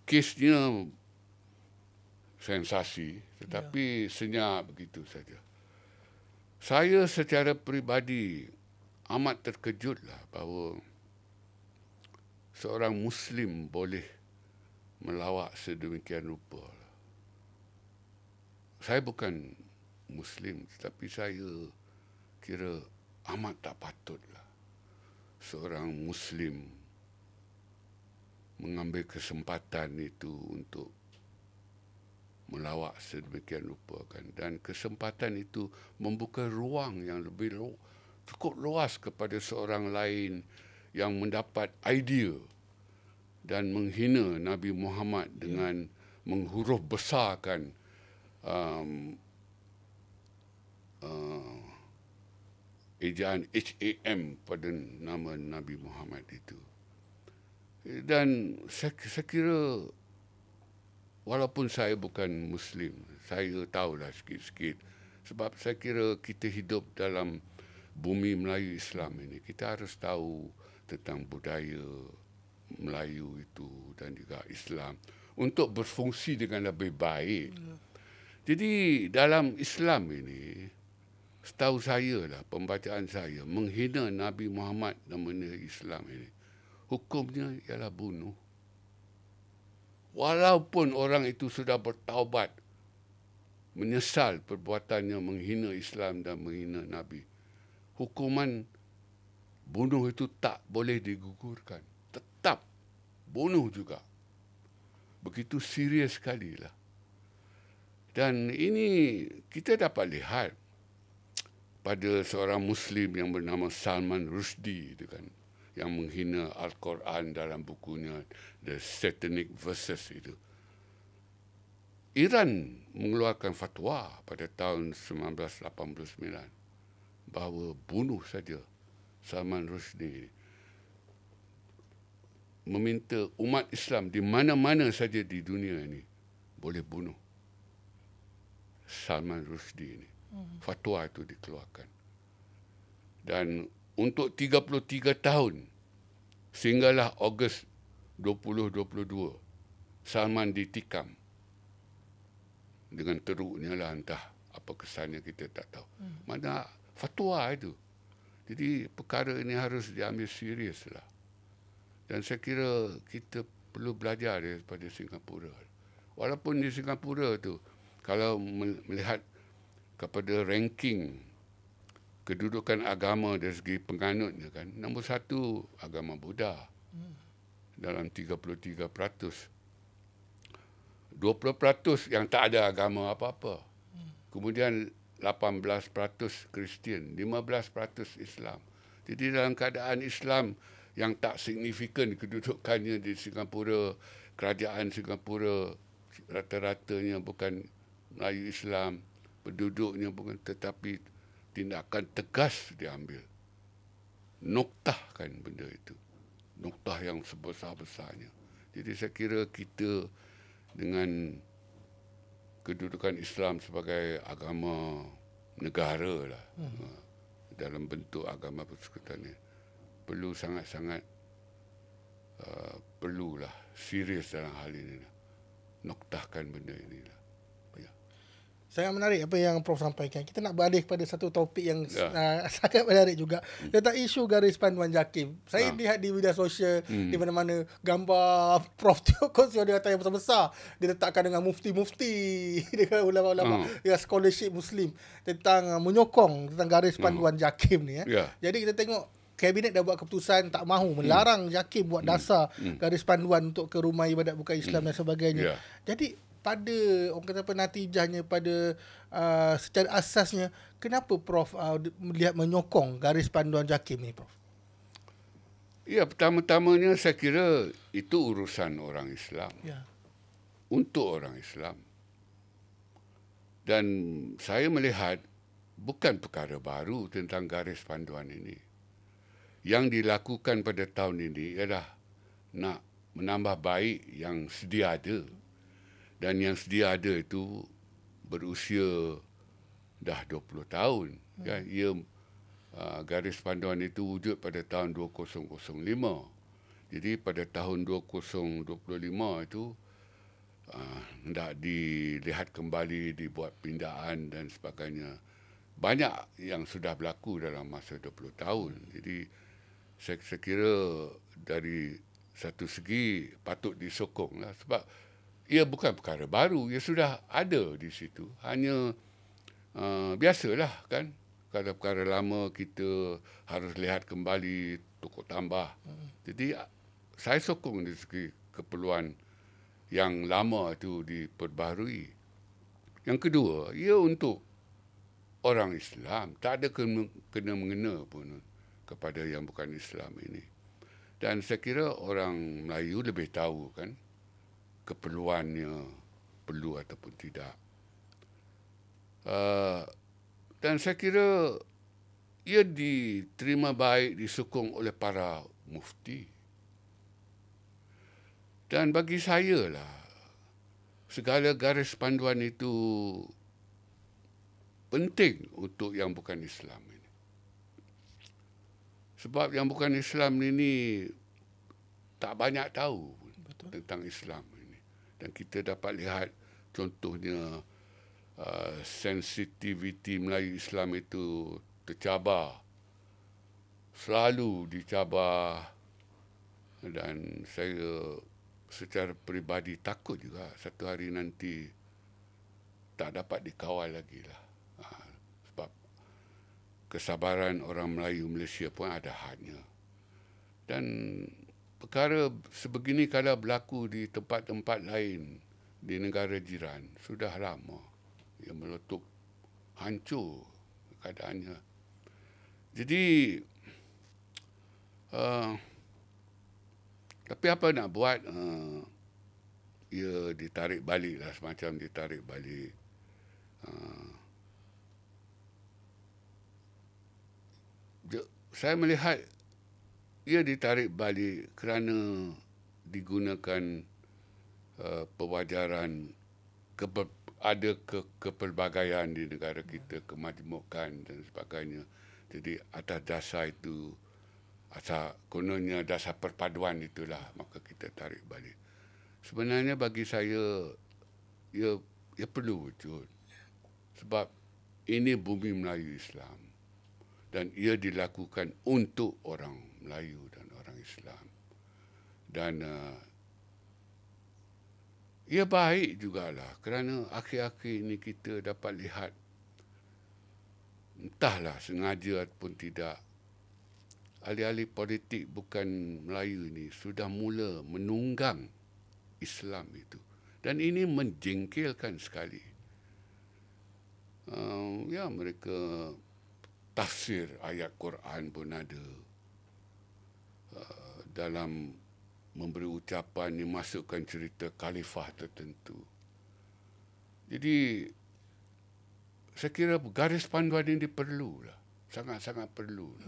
Kesnya sensasi, tetapi senyap begitu saja. Saya secara peribadi amat terkejutlah bahawa seorang Muslim boleh melawak sedemikian rupa. Saya bukan Muslim, tetapi saya kira amat tak patutlah seorang Muslim mengambil kesempatan itu untuk melawak sedemikian rupa kan. Dan kesempatan itu membuka ruang yang lebih cukup luas kepada seorang lain yang mendapat idea dan menghina Nabi Muhammad dengan menghuruf besarkan ejaan HAM pada nama Nabi Muhammad itu. Dan saya kira walaupun saya bukan Muslim, saya tahulah sikit-sikit. Sebab saya kira kita hidup dalam bumi Melayu Islam ini. Kita harus tahu tentang budaya Melayu itu dan juga Islam untuk berfungsi dengan lebih baik. Jadi dalam Islam ini, setahu saya lah, pembacaan saya, menghina Nabi Muhammad dan menghina Islam ini, hukumnya ialah bunuh. Walaupun orang itu sudah bertaubat, menyesal perbuatannya menghina Islam dan menghina Nabi, hukuman bunuh itu tak boleh digugurkan. Tetap bunuh juga. Begitu serius sekali lah. Dan ini kita dapat lihat pada seorang Muslim yang bernama Salman Rushdie itu kan, yang menghina Al-Quran dalam bukunya The Satanic Verses itu. Iran mengeluarkan fatwa pada tahun 1989 bahawa bunuh saja Salman Rushdie. Meminta umat Islam di mana-mana saja di dunia ini boleh bunuh Salman Rushdie ini. Fatwa itu dikeluarkan. Dan untuk 33 tahun, sehinggalah Ogos 2022, Salman ditikam. Dengan teruknya lah, entah apa kesannya kita tak tahu. Mana fatwa itu. Jadi perkara ini harus diambil serius lah. Dan saya kira kita perlu belajar daripada Singapura. Walaupun di Singapura tu, kalau melihat kepada ranking kedudukan agama dari segi penganutnya kan, nombor 1 agama Buddha dalam 33%. 20% yang tak ada agama apa-apa. Kemudian 18% Kristian, 15% Islam. Jadi dalam keadaan Islam yang tak signifikan kedudukannya di Singapura, kerajaan Singapura rata-ratanya bukan Melayu Islam, penduduknya bukan, tetapi tindakan tegas diambil. Noktahkan benda itu. Noktah yang sebesar-besarnya. Jadi saya kira kita dengan kedudukan Islam sebagai agama negara lah, dalam bentuk agama persekutuan ini, perlu sangat-sangat perlulah serius dalam hal ini lah. Noktahkan benda ini lah. Sangat menarik apa yang Prof sampaikan. Kita nak beralih kepada satu topik yang sangat menarik juga. Tentang isu garis panduan JAKIM. Saya lihat di media sosial, di mana-mana gambar Prof Teo kongsi dia kata yang besar-besar. Diletakkan dengan mufti-mufti, dengan ulama-ulama yang scholarship Muslim. Tentang menyokong tentang garis panduan JAKIM ni. Jadi kita tengok Kabinet dah buat keputusan tak mahu melarang JAKIM buat dasar garis panduan untuk ke rumah ibadat bukan Islam dan sebagainya. Jadi pada orang kata natijahnya, pada secara asasnya, kenapa Prof melihat menyokong garis panduan JAKIM ni, Prof? Ya, pertama-tamanya saya kira itu urusan orang Islam. Untuk orang Islam. Dan saya melihat bukan perkara baru tentang garis panduan ini. Yang dilakukan pada tahun ini ialah nak menambah baik yang sedia ada. Dan yang sedia ada itu berusia dah 20 tahun. Ia garis panduan itu wujud pada tahun 2005. Jadi pada tahun 2025 itu hendak dilihat kembali, dibuat pindaan dan sebagainya. Banyak yang sudah berlaku dalam masa 20 tahun. Jadi saya kira dari satu segi patut disokonglah, sebab ia bukan perkara baru, ia sudah ada di situ. Hanya biasalah kan, kalau perkara lama kita harus lihat kembali, tukar tambah. Jadi saya sokong dari segi keperluan yang lama itu diperbaharui. Yang kedua, ia untuk orang Islam, tak ada kena-mengena pun kepada yang bukan Islam ini. Dan saya kira orang Melayu lebih tahu kan keperluannya, perlu ataupun tidak. Dan saya kira ia diterima baik, disokong oleh para mufti. Dan bagi saya lah, segala garis panduan itu penting untuk yang bukan Islam ini. Sebab yang bukan Islam ini tak banyak tahu tentang Islam ini. Dan kita dapat lihat contohnya sensitiviti Melayu Islam itu tercabar. Selalu dicabar. Dan saya secara peribadi takut juga satu hari nanti tak dapat dikawal lagi lah. Sebab kesabaran orang Melayu Malaysia pun ada hadnya. Dan perkara sebegini kalau berlaku di tempat-tempat lain, di negara jiran, sudah lama. Ia meletup, hancur keadaannya. Jadi, tapi apa nak buat, ia ditarik balik lah, semacam ditarik balik. Saya melihat ia ditarik balik kerana digunakan pewajaran ada kepelbagaian di negara kita, kemajemukan dan sebagainya. Jadi atas dasar itu, kononnya dasar perpaduan itulah, maka kita tarik balik. Sebenarnya bagi saya, ia perlu wujud. Sebab ini bumi Melayu Islam. Dan ia dilakukan untuk orang Melayu dan orang Islam. Dan ia baik jugalah kerana akhir-akhir ini kita dapat lihat, entahlah sengaja ataupun tidak, ahli-ahli politik bukan Melayu ini sudah mula menunggang Islam itu. Dan ini menjengkelkan sekali. Mereka tafsir ayat Quran pun ada. Dalam memberi ucapan dimasukkan cerita khalifah tertentu. Jadi, saya kira garis panduan ini perlulah. Sangat-sangat perlulah.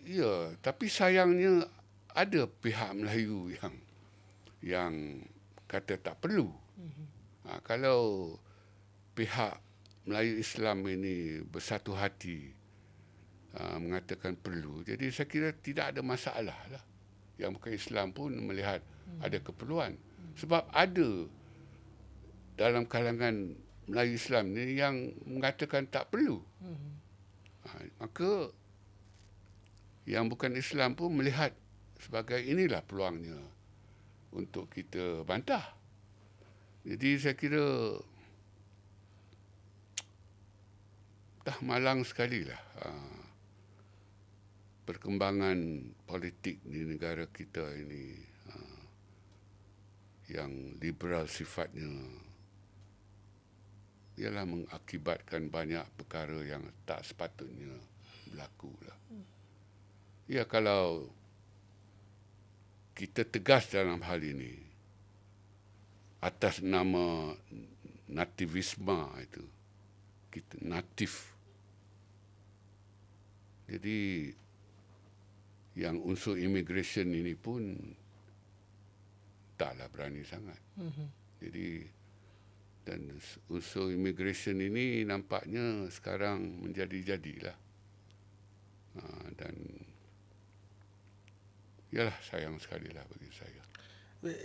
Ya, tapi sayangnya ada pihak Melayu yang kata tak perlu. Kalau pihak Melayu Islam ini bersatu hati mengatakan perlu, jadi saya kira tidak ada masalah lah. Yang bukan Islam pun melihat ada keperluan. Sebab ada dalam kalangan Melayu Islam ni yang mengatakan tak perlu. Maka yang bukan Islam pun melihat sebagai inilah peluangnya untuk kita bantah. Jadi saya kira dah malang sekali lah perkembangan politik di negara kita ini yang liberal sifatnya, ialah mengakibatkan banyak perkara yang tak sepatutnya berlaku lah. Ya, kalau kita tegas dalam hal ini atas nama nativisme itu, kita natif. Jadi yang unsur immigration ini pun taklah berani sangat. Jadi Dan unsur immigration ini nampaknya sekarang menjadi-jadilah. Dan yalah, sayang sekali lah bagi saya.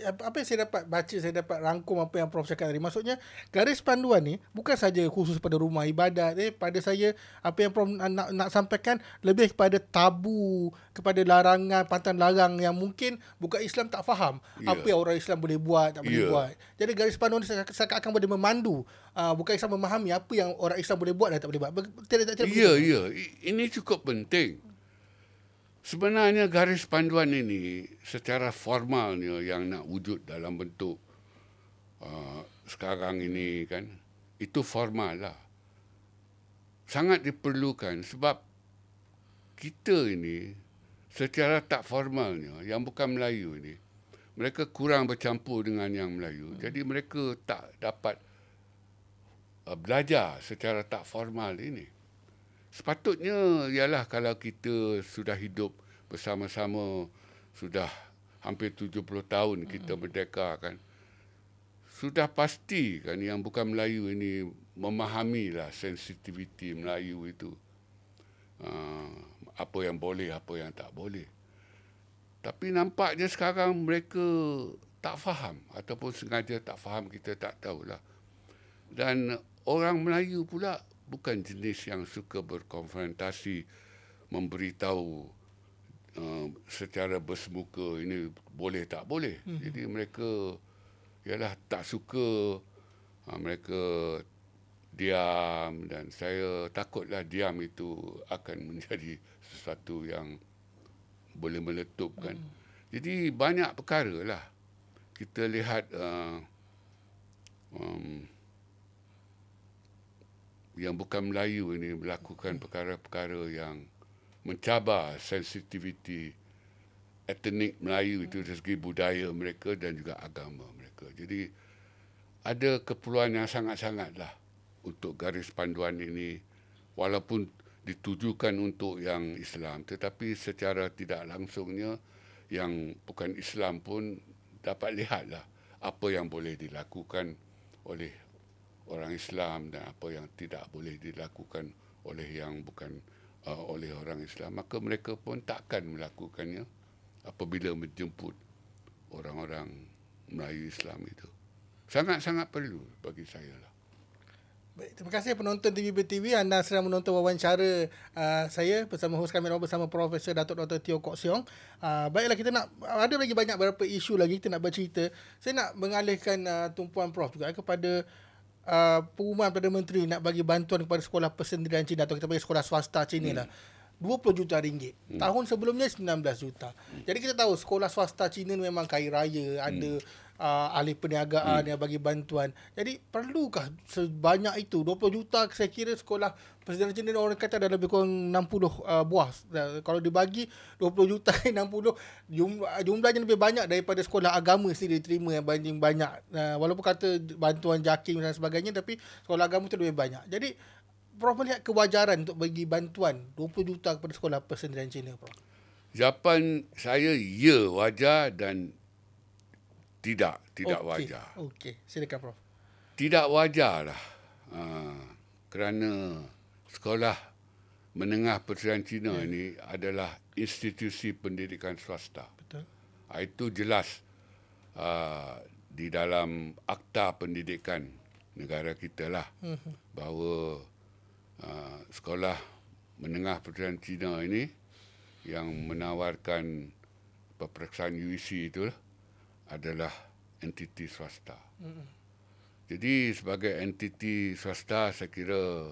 Apa yang saya dapat baca, saya dapat rangkum apa yang Prof cakap tadi. Maksudnya garis panduan ni bukan saja khusus pada rumah ibadat. Pada saya apa yang Prof nak sampaikan lebih kepada tabu, kepada larangan, pantang larang yang mungkin bukan Islam tak faham apa yang orang Islam boleh buat, tak boleh buat. Jadi garis panduan ni akan boleh memandu bukan Islam memahami apa yang orang Islam boleh buat dan tak boleh buat. Ya. Ini cukup penting. Sebenarnya garis panduan ini secara formalnya yang nak wujud dalam bentuk sekarang ini kan, itu formal lah. Sangat diperlukan sebab kita ini secara tak formalnya, yang bukan Melayu ini, mereka kurang bercampur dengan yang Melayu. Jadi mereka tak dapat belajar secara tak formal ini. Sepatutnya ialah kalau kita sudah hidup bersama-sama, sudah hampir 70 tahun kita merdeka kan, sudah pasti kan yang bukan Melayu ini memahamilah sensitiviti Melayu itu. Apa yang boleh, apa yang tak boleh. Tapi nampaknya sekarang mereka tak faham ataupun sengaja tak faham, kita tak tahulah. Dan orang Melayu pula bukan jenis yang suka berkonfrontasi, memberitahu secara bersemuka ini boleh tak boleh. Jadi mereka ialah tak suka, mereka diam, dan saya takutlah diam itu akan menjadi sesuatu yang boleh meletupkan. Jadi banyak perkara lah. Kita lihat yang bukan Melayu ini melakukan perkara-perkara yang mencabar sensitiviti etnik Melayu itu dari segi budaya mereka dan juga agama mereka. Jadi ada keperluan yang sangat-sangatlah untuk garis panduan ini, walaupun ditujukan untuk yang Islam, tetapi secara tidak langsungnya yang bukan Islam pun dapat lihatlah apa yang boleh dilakukan oleh orang Islam dan apa yang tidak boleh dilakukan oleh yang bukan oleh orang Islam. Maka mereka pun takkan melakukannya apabila menjemput orang-orang Melayu Islam itu. Sangat-sangat perlu bagi saya lah. Baik, terima kasih penonton TV BTV. Anda sedang menonton wawancara saya bersama hos kami bersama Profesor Datuk Dr. Teo Kok Siong. Baiklah, kita nak ada lagi banyak beberapa isu lagi kita nak bercerita. Saya nak mengalihkan tumpuan Prof juga kepada pengumuman Perdana Menteri nak bagi bantuan kepada sekolah persendirian Cina atau kita panggil sekolah swasta Cina lah. 20 juta ringgit. Tahun sebelumnya 19 juta. Jadi kita tahu sekolah swasta Cina memang kaya raya, ada ahli perniagaan yang bagi bantuan. Jadi perlukah sebanyak itu? 20 juta saya kira sekolah persendirian Cina orang kata ada lebih kurang 60 buah. Kalau dibagi 20 juta 60, jumlahnya lebih banyak daripada sekolah agama sendiri diterima yang banding banyak. Walaupun kata bantuan JAKIM dan sebagainya, tapi sekolah agama itu lebih banyak. Jadi Prof melihat kewajaran untuk bagi bantuan 20 juta kepada sekolah persendirian Cina, Prof? Jawapan saya ya, wajar, dan tidak wajar. Okey, silakan Prof. Tidak wajar lah. Kerana sekolah menengah persendirian Cina ini adalah institusi pendidikan swasta. Betul. Itu jelas di dalam Akta Pendidikan negara kita lah, bahawa sekolah menengah persendirian Cina ini yang menawarkan peperiksaan UEC itu adalah entiti swasta. Jadi sebagai entiti swasta, saya kira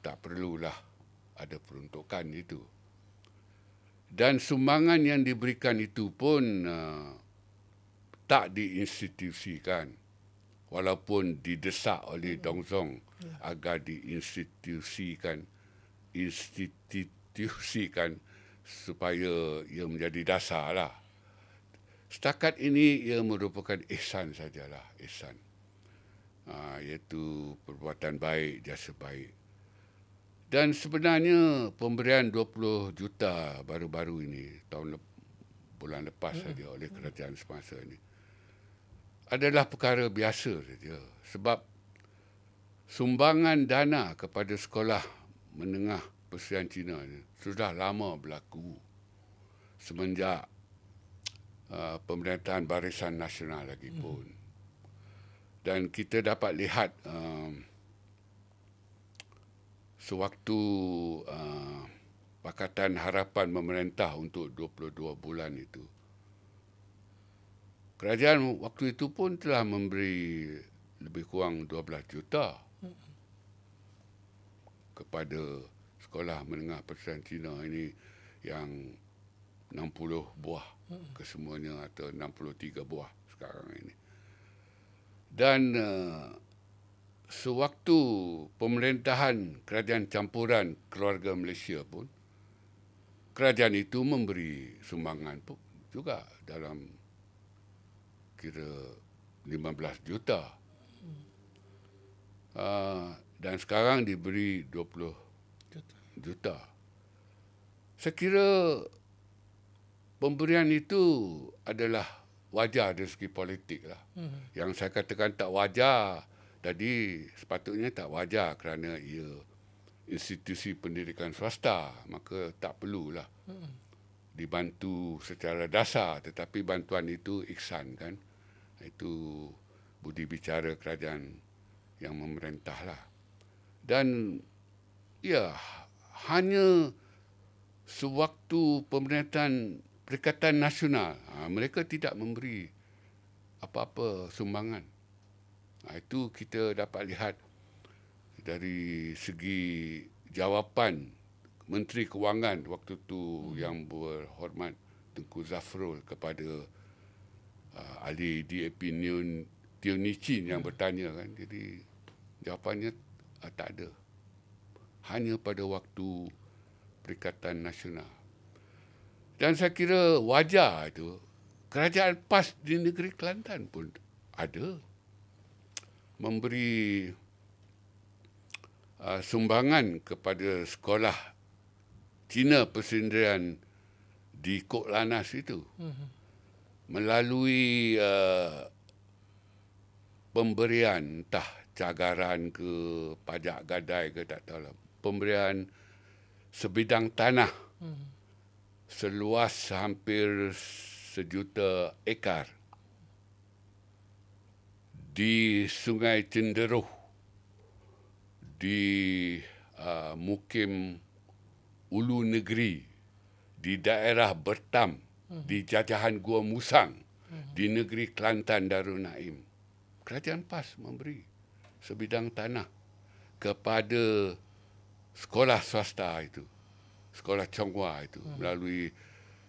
tak perlulah ada peruntukan itu. Dan sumbangan yang diberikan itu pun tak diinstitusikan, walaupun didesak oleh Dong Zong agar diinstitusikan supaya ia menjadi dasar lah. Setakat ini ia merupakan ihsan sajalah, ihsan. Iaitu perbuatan baik, jasa baik. Dan sebenarnya pemberian 20 juta baru-baru ini, bulan lepas saja oleh kerajaan semasa ini, adalah perkara biasa saja. Sebab sumbangan dana kepada sekolah menengah Persian Cina ni sudah lama berlaku semenjak pemerintahan Barisan Nasional lagi pun. Dan kita dapat lihat sewaktu Pakatan Harapan memerintah untuk 22 bulan itu, kerajaan waktu itu pun telah memberi lebih kurang 12 juta kepada sekolah menengah Persian Cina ini yang 60 buah kesemuanya atau 63 buah sekarang ini. Dan sewaktu pemerintahan kerajaan campuran keluarga Malaysia pun, kerajaan itu memberi sumbangan pun juga dalam kira 15 juta. Dan sekarang diberi 20 juta. Saya kira pemberian itu adalah wajar dari segi politik lah. Yang saya katakan tak wajar tadi sepatutnya tak wajar kerana ia institusi pendidikan swasta, maka tak perlulah dibantu secara dasar, tetapi bantuan itu ihsan kan. Itu budi bicara kerajaan yang memerintah lah. Dan ya, hanya sewaktu pemerintahan Perikatan Nasional, mereka tidak memberi apa-apa sumbangan. Itu kita dapat lihat dari segi jawapan Menteri Kewangan waktu itu yang berhormat Tengku Zafrul kepada ahli DAP Teo Ni Chin yang bertanya kan. Jadi jawapannya tak ada. Hanya pada waktu Perikatan Nasional. Dan saya kira wajar itu. Kerajaan PAS di negeri Kelantan pun ada memberi sumbangan kepada sekolah Cina Persendirian di Kok Lanas itu. Melalui pemberian entah cagaran ke pajak gadai ke tak tahu lah. Pemberian sebidang tanah seluas hampir 1 juta ekar di Sungai Cenderuh, di Mukim Ulu Negeri, di daerah Bertam, di jajahan Gua Musang, di negeri Kelantan Darul Naim. Kerajaan PAS memberi sebidang tanah kepada sekolah swasta itu, sekolah Chonghua itu, melalui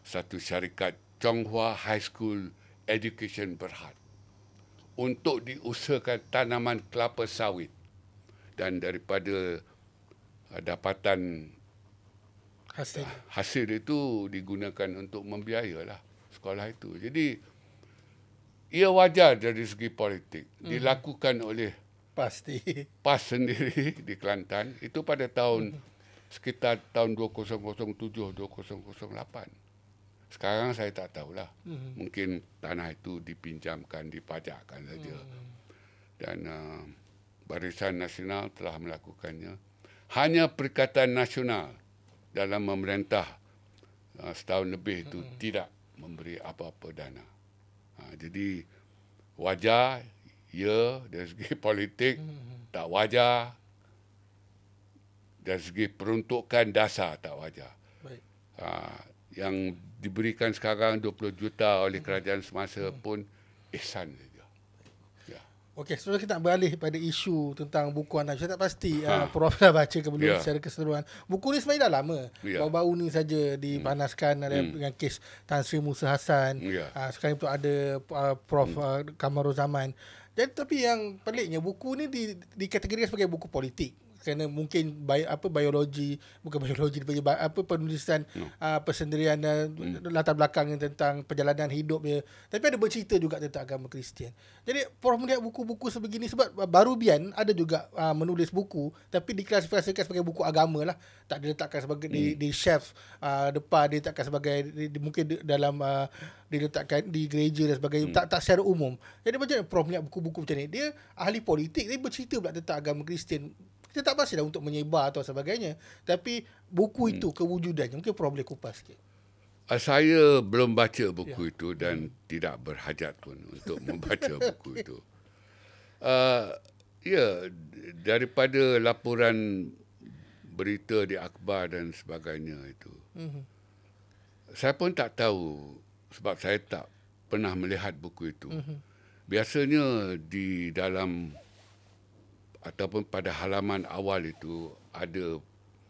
satu syarikat Chonghua High School Education Berhad untuk diusahakan tanaman kelapa sawit. Dan daripada dapatan hasil itu digunakan untuk membiayalah sekolah itu. Jadi ia wajar dari segi politik, dilakukan oleh PAS sendiri di Kelantan itu pada tahun sekitar tahun 2007-2008. Sekarang saya tak tahulah. Mungkin tanah itu dipinjamkan, dipajakkan saja. Dan Barisan Nasional telah melakukannya. Hanya Perikatan Nasional dalam memerintah setahun lebih itu tidak memberi apa-apa dana. Jadi wajar, ya, dari segi politik, tak wajar. Dari segi peruntukan dasar tak wajar. Baik. Yang diberikan sekarang 20 juta oleh kerajaan semasa pun ihsan saja. Ya. Okey, seterusnya kita nak beralih pada isu tentang buku anak. Saya tak pasti Prof dah baca ke belum secara keseluruhan. Buku ni sebenarnya dah lama. Baru-baru ni saja dipanaskan dengan kes Tan Sri Musa Hassan. Sekarang itu ada Prof Kamarul Zaman. Jadi tapi yang peliknya buku ni dikategorikan sebagai buku politik. kerana mungkin biologi, bukan biologi, penulisan persendirian latar belakang tentang perjalanan hidup dia, tapi ada bercerita juga tentang agama Kristian. Jadi Prof melihat buku-buku sebegini, sebab Baru Bian ada juga menulis buku tapi diklasifikasikan sebagai buku agama lah, tak diletakkan sebagai di shelf depan, diletakkan sebagai mungkin dalam diletakkan di gereja dan sebagainya, tak secara umum. Jadi macam mana Prof melihat buku-buku macam ni? Dia ahli politik tapi bercerita pula tentang agama Kristian. Kita tak pastilah untuk menyebar atau sebagainya, tapi buku itu kewujudannya, mungkin Prof boleh kupas sikit. Saya belum baca buku itu dan tidak berhajat pun untuk membaca buku itu. Daripada laporan berita di akhbar dan sebagainya itu, saya pun tak tahu sebab saya tak pernah melihat buku itu. Biasanya di dalam ataupun pada halaman awal itu ada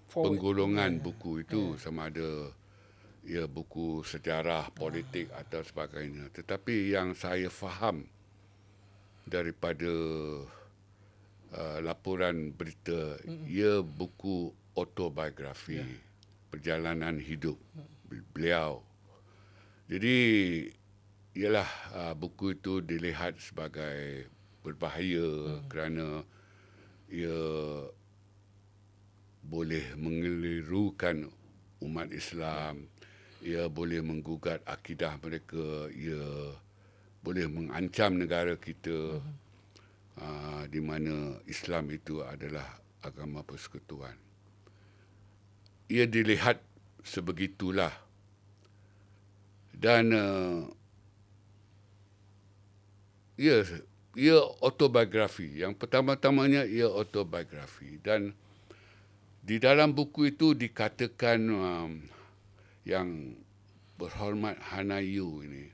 penggolongan buku itu, sama ada buku sejarah, politik atau sebagainya. Tetapi yang saya faham daripada laporan berita, ia buku autobiografi, perjalanan hidup beliau. Jadi ialah buku itu dilihat sebagai berbahaya kerana ia boleh mengelirukan umat Islam, ia boleh menggugat akidah mereka, ia boleh mengancam negara kita, di mana Islam itu adalah agama persekutuan. Ia dilihat sebegitulah. Dan ia autobiografi. Yang pertama-tamanya ia autobiografi. Dan di dalam buku itu dikatakan yang berhormat Hanayu ini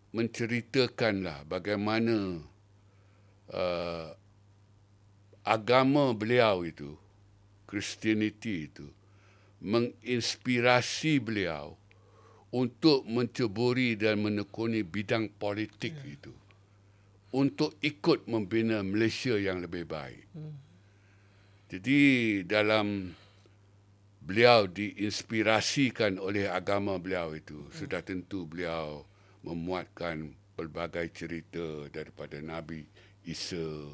menceritakanlah bagaimana agama beliau itu, Christianity itu, menginspirasi beliau untuk menceburi dan menekuni bidang politik itu, untuk ikut membina Malaysia yang lebih baik. Jadi dalam beliau diinspirasikan oleh agama beliau itu, sudah tentu beliau memuatkan pelbagai cerita daripada Nabi Isa,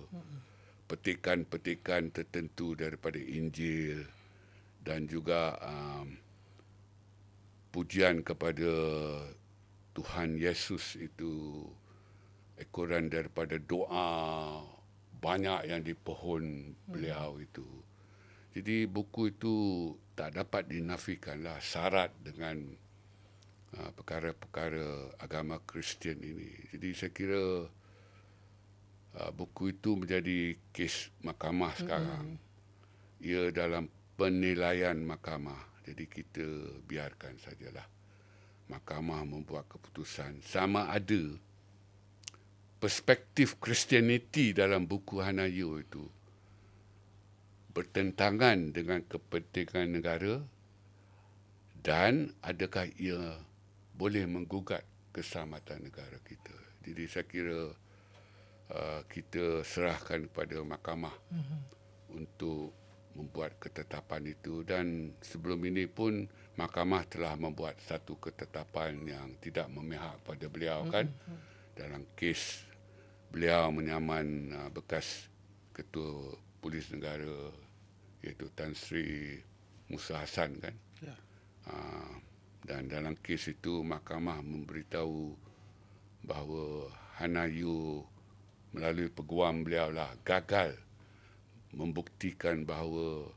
petikan-petikan tertentu daripada Injil, dan juga pujian kepada Tuhan Yesus itu, ekoran daripada doa banyak yang dipohon beliau itu. Jadi buku itu tak dapat dinafikanlah syarat dengan perkara-perkara agama Kristian ini. Jadi saya kira buku itu menjadi kes mahkamah sekarang. Ia dalam penilaian mahkamah. Jadi kita biarkan sajalah mahkamah membuat keputusan. Sama ada perspektif Kristianiti dalam buku Hanayu itu bertentangan dengan kepentingan negara, dan adakah ia boleh menggugat keselamatan negara kita. Jadi saya kira kita serahkan kepada mahkamah untuk membuat ketetapan itu, dan sebelum ini pun mahkamah telah membuat satu ketetapan yang tidak memihak pada beliau kan, dalam kes beliau menyaman bekas Ketua Polis Negara iaitu Tan Sri Musa Hassan kan. Dan dalam kes itu mahkamah memberitahu bahawa Hanayu melalui peguam beliau lah gagal membuktikan bahawa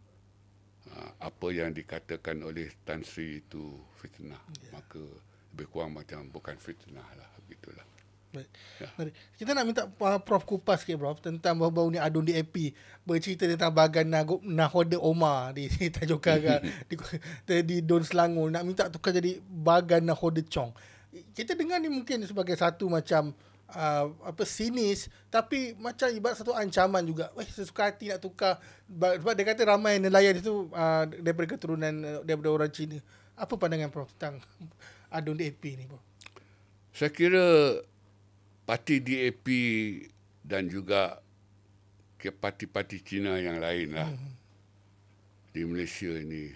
apa yang dikatakan oleh Tan Sri itu fitnah. Maka lebih kurang macam bukan fitnah lah, begitulah. Baik. Ya. Kita nak minta Prof kupas sikit Prof tentang baru-baru ni Adun DAP bercerita tentang bagan Nahoda Omar di Tanjung Karang di Don Selangor, nak minta tukar jadi bagan Nahoda Chong. Kita dengar ni mungkin sebagai satu macam sinis, tapi macam ibarat satu ancaman juga. Sesuka hati nak tukar, sebab dia kata ramai nelayan itu daripada keturunan daripada orang Cina. Apa pandangan Prof tentang Adun DAP ni Prof? Saya kira parti DAP dan juga ke parti-parti Cina yang lain lah di Malaysia ini.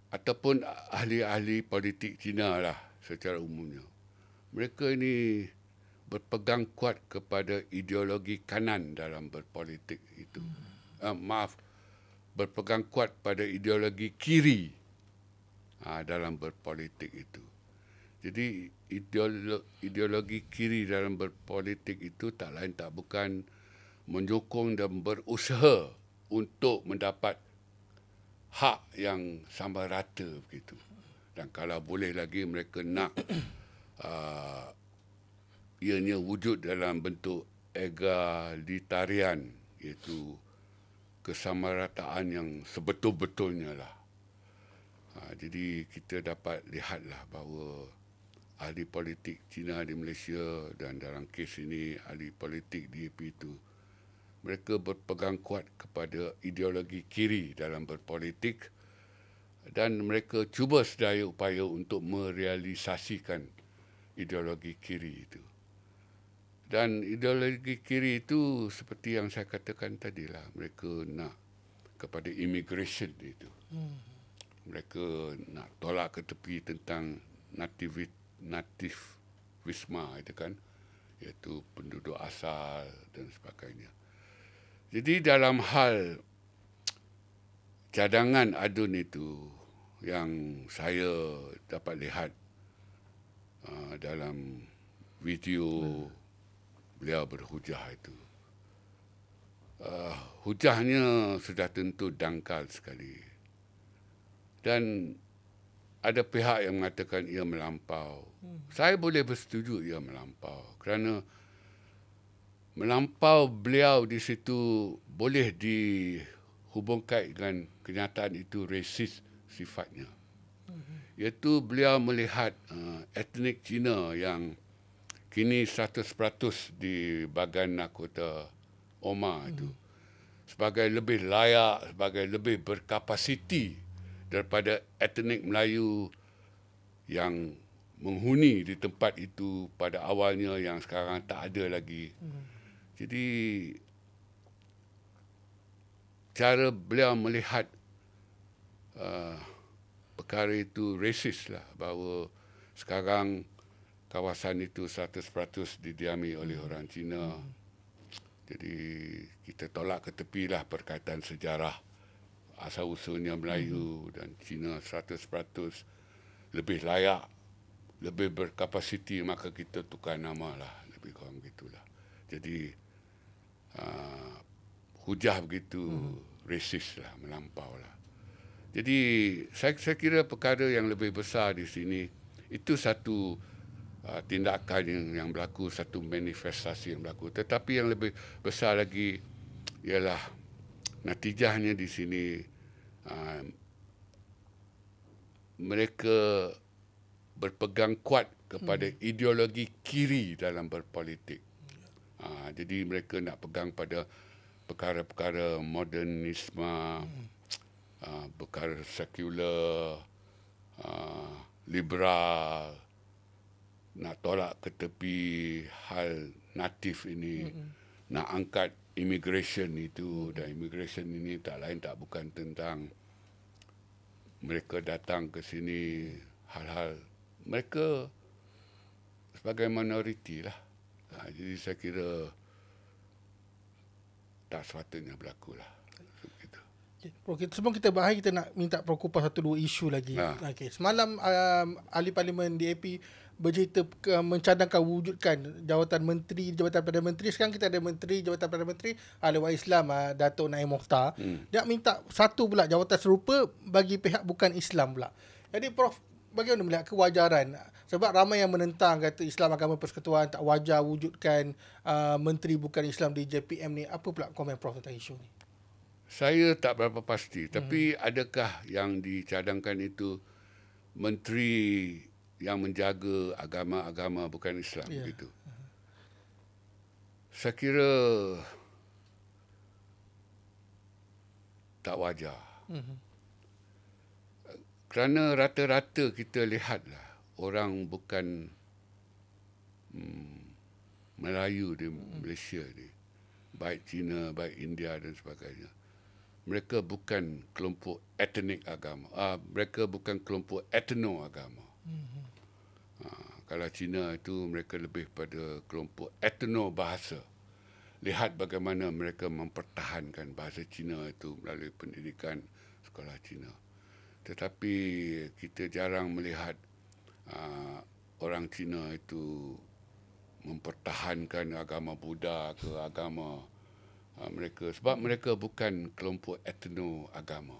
Ataupun ahli-ahli politik Cina lah secara umumnya. Mereka ini berpegang kuat kepada ideologi kanan dalam berpolitik itu. Berpegang kuat pada ideologi kiri dalam berpolitik itu. Jadi ideologi kiri dalam berpolitik itu tak lain tak bukan menyokong dan berusaha untuk mendapat hak yang sama rata begitu. Dan kalau boleh lagi mereka nak ianya wujud dalam bentuk egalitarian, iaitu kesamarataan yang sebetul-betulnya lah. Jadi kita dapat lihatlah bahawa ahli politik Cina di Malaysia dan dalam kes ini ahli politik DAP itu, mereka berpegang kuat kepada ideologi kiri dalam berpolitik dan mereka cuba sedaya upaya untuk merealisasikan ideologi kiri itu. Dan ideologi kiri itu seperti yang saya katakan tadilah, mereka nak kepada immigration itu. Mereka nak tolak ke tepi tentang nativisme itu kan, iaitu penduduk asal dan sebagainya. Jadi dalam hal cadangan adun itu yang saya dapat lihat dalam video beliau berhujah itu, hujahnya sudah tentu dangkal sekali. Dan ada pihak yang mengatakan ia melampau. Saya boleh bersetuju ia melampau kerana melampau beliau di situ boleh dihubungkan dengan kenyataan itu resis sifatnya. Iaitu beliau melihat etnik Cina yang kini 100% di bahagian Nakota Omar itu sebagai lebih layak, sebagai lebih berkapasiti daripada etnik Melayu yang menghuni di tempat itu pada awalnya yang sekarang tak ada lagi. Jadi cara beliau melihat perkara itu resis lah, bahawa sekarang kawasan itu 100% didiami oleh orang Cina. Jadi kita tolak ke tepilah perkaitan sejarah asal-usulnya Melayu dan Cina 100% lebih layak, lebih berkapasiti, maka kita tukar nama lah, lebih kurang begitulah. Jadi hujah begitu resis lah, melampau lah. Jadi saya kira perkara yang lebih besar di sini itu satu tindakan yang berlaku, satu manifestasi yang berlaku. Tetapi yang lebih besar lagi ialah natijahnya di sini, mereka berpegang kuat kepada ideologi kiri dalam berpolitik. Jadi mereka nak pegang pada perkara-perkara modernisme, perkara sekular, liberal, nak tolak ke tepi hal natif ini, nak angkat immigration itu. Dan immigration ini tak lain tak bukan tentang mereka datang ke sini hal-hal mereka sebagai minoriti lah. Jadi saya kira tak sepatutnya berlaku lah. Sebelum kita bahas, kita nak minta Prof kupas satu dua isu lagi. Okay. Semalam ahli parlimen DAP bercerita mencadangkan wujudkan jawatan menteri, jabatan Perdana Menteri. Sekarang kita ada menteri, jabatan Perdana Menteri ahli waris Islam, Datuk Naim Mokhtar. Dia minta satu pula jawatan serupa bagi pihak bukan Islam pula. Jadi Prof, bagaimana melihat kewajaran? Sebab ramai yang menentang, kata Islam Agama Persekutuan tak wajar wujudkan menteri bukan Islam di JPM ni. Apa pula komen Prof tentang isu ni? Saya tak berapa pasti, tapi adakah yang dicadangkan itu menteri yang menjaga agama-agama bukan Islam gitu? Saya kira tak wajar. Kerana rata-rata kita lihatlah orang bukan Melayu di Malaysia ni, baik Cina, baik India dan sebagainya, mereka bukan kelompok etnik agama. Mereka bukan kelompok etno agama. Kalau Cina itu mereka lebih pada kelompok etno bahasa. Lihat bagaimana mereka mempertahankan bahasa Cina itu melalui pendidikan sekolah Cina. Tetapi kita jarang melihat orang Cina itu mempertahankan agama Buddha ke agama mereka, sebab mereka bukan kelompok etno agama.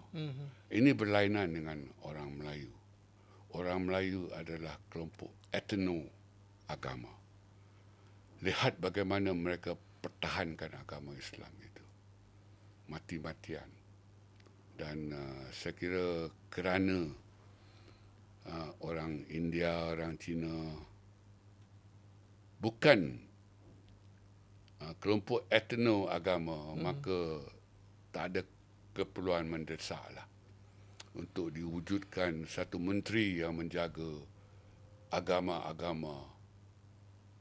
Ini berlainan dengan orang Melayu. Orang Melayu adalah kelompok etno agama. Lihat bagaimana mereka pertahankan agama Islam itu mati-matian. Dan saya kira kerana orang India, orang Cina bukan kelompok etno agama, maka tak ada keperluan mendesaklah untuk diwujudkan satu menteri yang menjaga agama-agama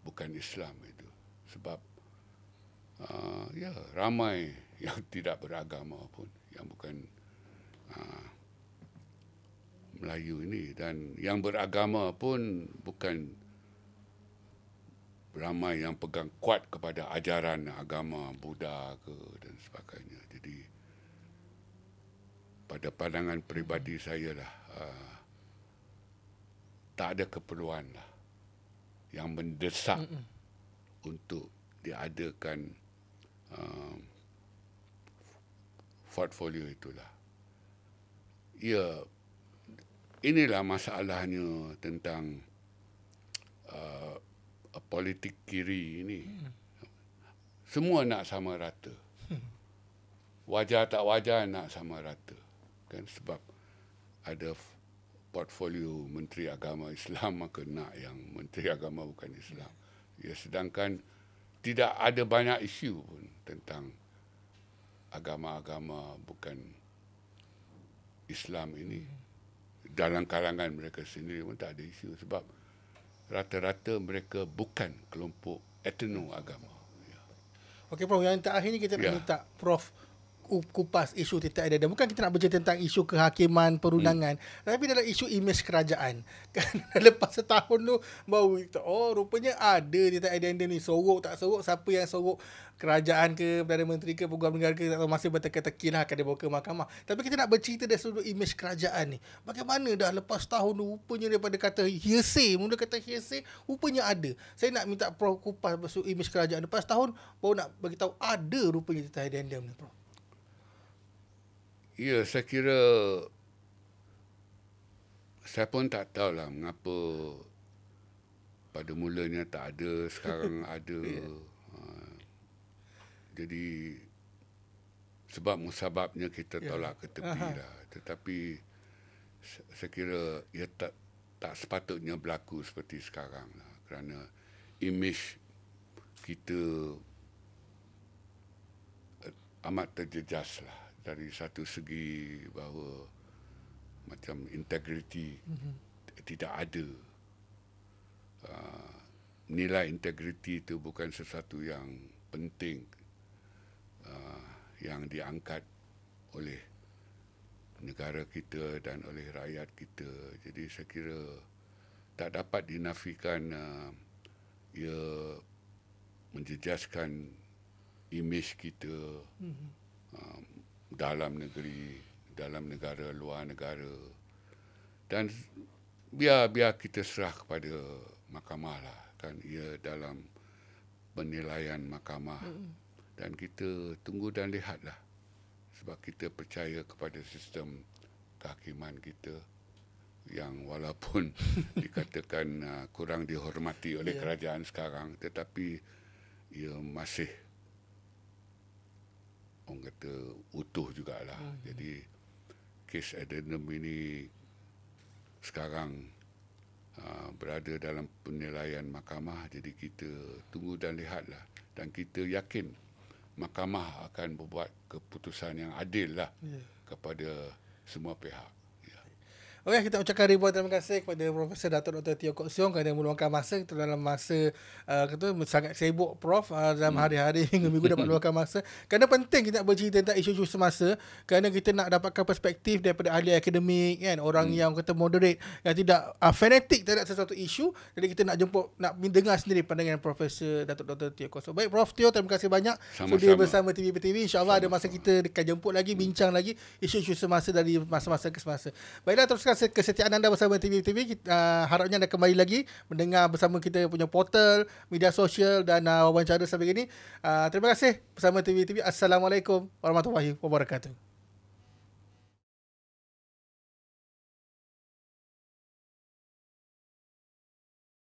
bukan Islam itu. Sebab ramai yang tidak beragama pun, yang bukan Melayu ini, dan yang beragama pun bukan ramai yang pegang kuat kepada ajaran agama Buddha ke dan sebagainya. Jadi pada pandangan peribadi saya lah, tak ada keperluan lah yang mendesak untuk diadakan portfolio itulah. Ya, inilah masalahnya tentang politik kiri ini. Semua nak sama rata. Wajar tak wajar nak sama rata. Kan, sebab ada portfolio Menteri Agama Islam, maka nak yang Menteri Agama bukan Islam. Ya, sedangkan tidak ada banyak isu pun tentang agama-agama bukan Islam ini. Dalam kalangan mereka sendiri pun tak ada isu, sebab rata-rata mereka bukan kelompok etno agama. Ya. Okey Prof, yang terakhir ni kita nak minta Prof kupas isu Tita Aidendum. Bukan kita nak bercerita tentang isu kehakiman, perundangan, tapi dalam isu imej kerajaan. Kan lepas setahun tu baru kita, rupanya ada Tita Aidendum ni, sorok tak sorok, siapa yang sorok, kerajaan ke, Perdana Menteri ke, Peguam Negara ke, masih berteka-teki lah akan dibawa ke mahkamah. Tapi kita nak bercerita dari sudut imej kerajaan ni. Bagaimana dah lepas tahun tu, rupanya daripada kata hearsay, mula kata hearsay, rupanya ada. Saya nak minta Prof kupas sudut imej kerajaan. Lepas tahun baru nak bagi tahu ada rupanya Tita Aidendum ni, Prof. Ya, saya kira saya pun tak tahulah mengapa pada mulanya tak ada, sekarang ada. Jadi sebab musababnya kita tolak ke tepi lah. Tetapi saya kira ia tak sepatutnya berlaku seperti sekarang lah, kerana imej kita amat terjejas lah. Dari satu segi bahawa macam integriti tidak ada. Nilai integriti itu bukan sesuatu yang penting yang diangkat oleh negara kita dan oleh rakyat kita. Jadi saya kira tak dapat dinafikan ia menjejaskan imej kita dalam negeri, dalam negara, luar negara. Dan biar kita serah kepada mahkamah lah, kan, ia dalam penilaian mahkamah. Dan kita tunggu dan lihatlah, sebab kita percaya kepada sistem kehakiman kita yang walaupun dikatakan kurang dihormati oleh kerajaan sekarang, tetapi ia masih orang kata utuh jugalah. Jadi kes addendum ini sekarang berada dalam penilaian mahkamah. Jadi kita tunggu dan lihatlah, dan kita yakin mahkamah akan membuat keputusan yang adil lah kepada semua pihak. Okey, kita ucapkan ribuan terima kasih kepada Profesor Datuk Dr. Teo Kok Siong kerana meluangkan masa kita dalam masa sangat sibuk Prof dalam hari-hari minggu-minggu dapat meluangkan masa. Kerana penting kita nak bercerita tentang isu-isu semasa kerana kita nak dapatkan perspektif daripada ahli akademik kan, orang yang kata moderate, yang tidak fanatik terhadap sesuatu isu. Jadi kita nak dengar sendiri pandangan Profesor Datuk Dr. Teo Kok Siong. Baik Prof Teo, terima kasih banyak sudi bersama TV per TV. InsyaAllah ada masa kita akan jemput lagi, bincang lagi isu-isu semasa dari masa-masa ke semasa. Baiklah, teruskan kesetiaan anda bersama TV TV. Harapnya anda kembali lagi mendengar bersama kita punya portal, media sosial dan wawancara sampai ini. Terima kasih bersama TV TV. Assalamualaikum warahmatullahi wabarakatuh.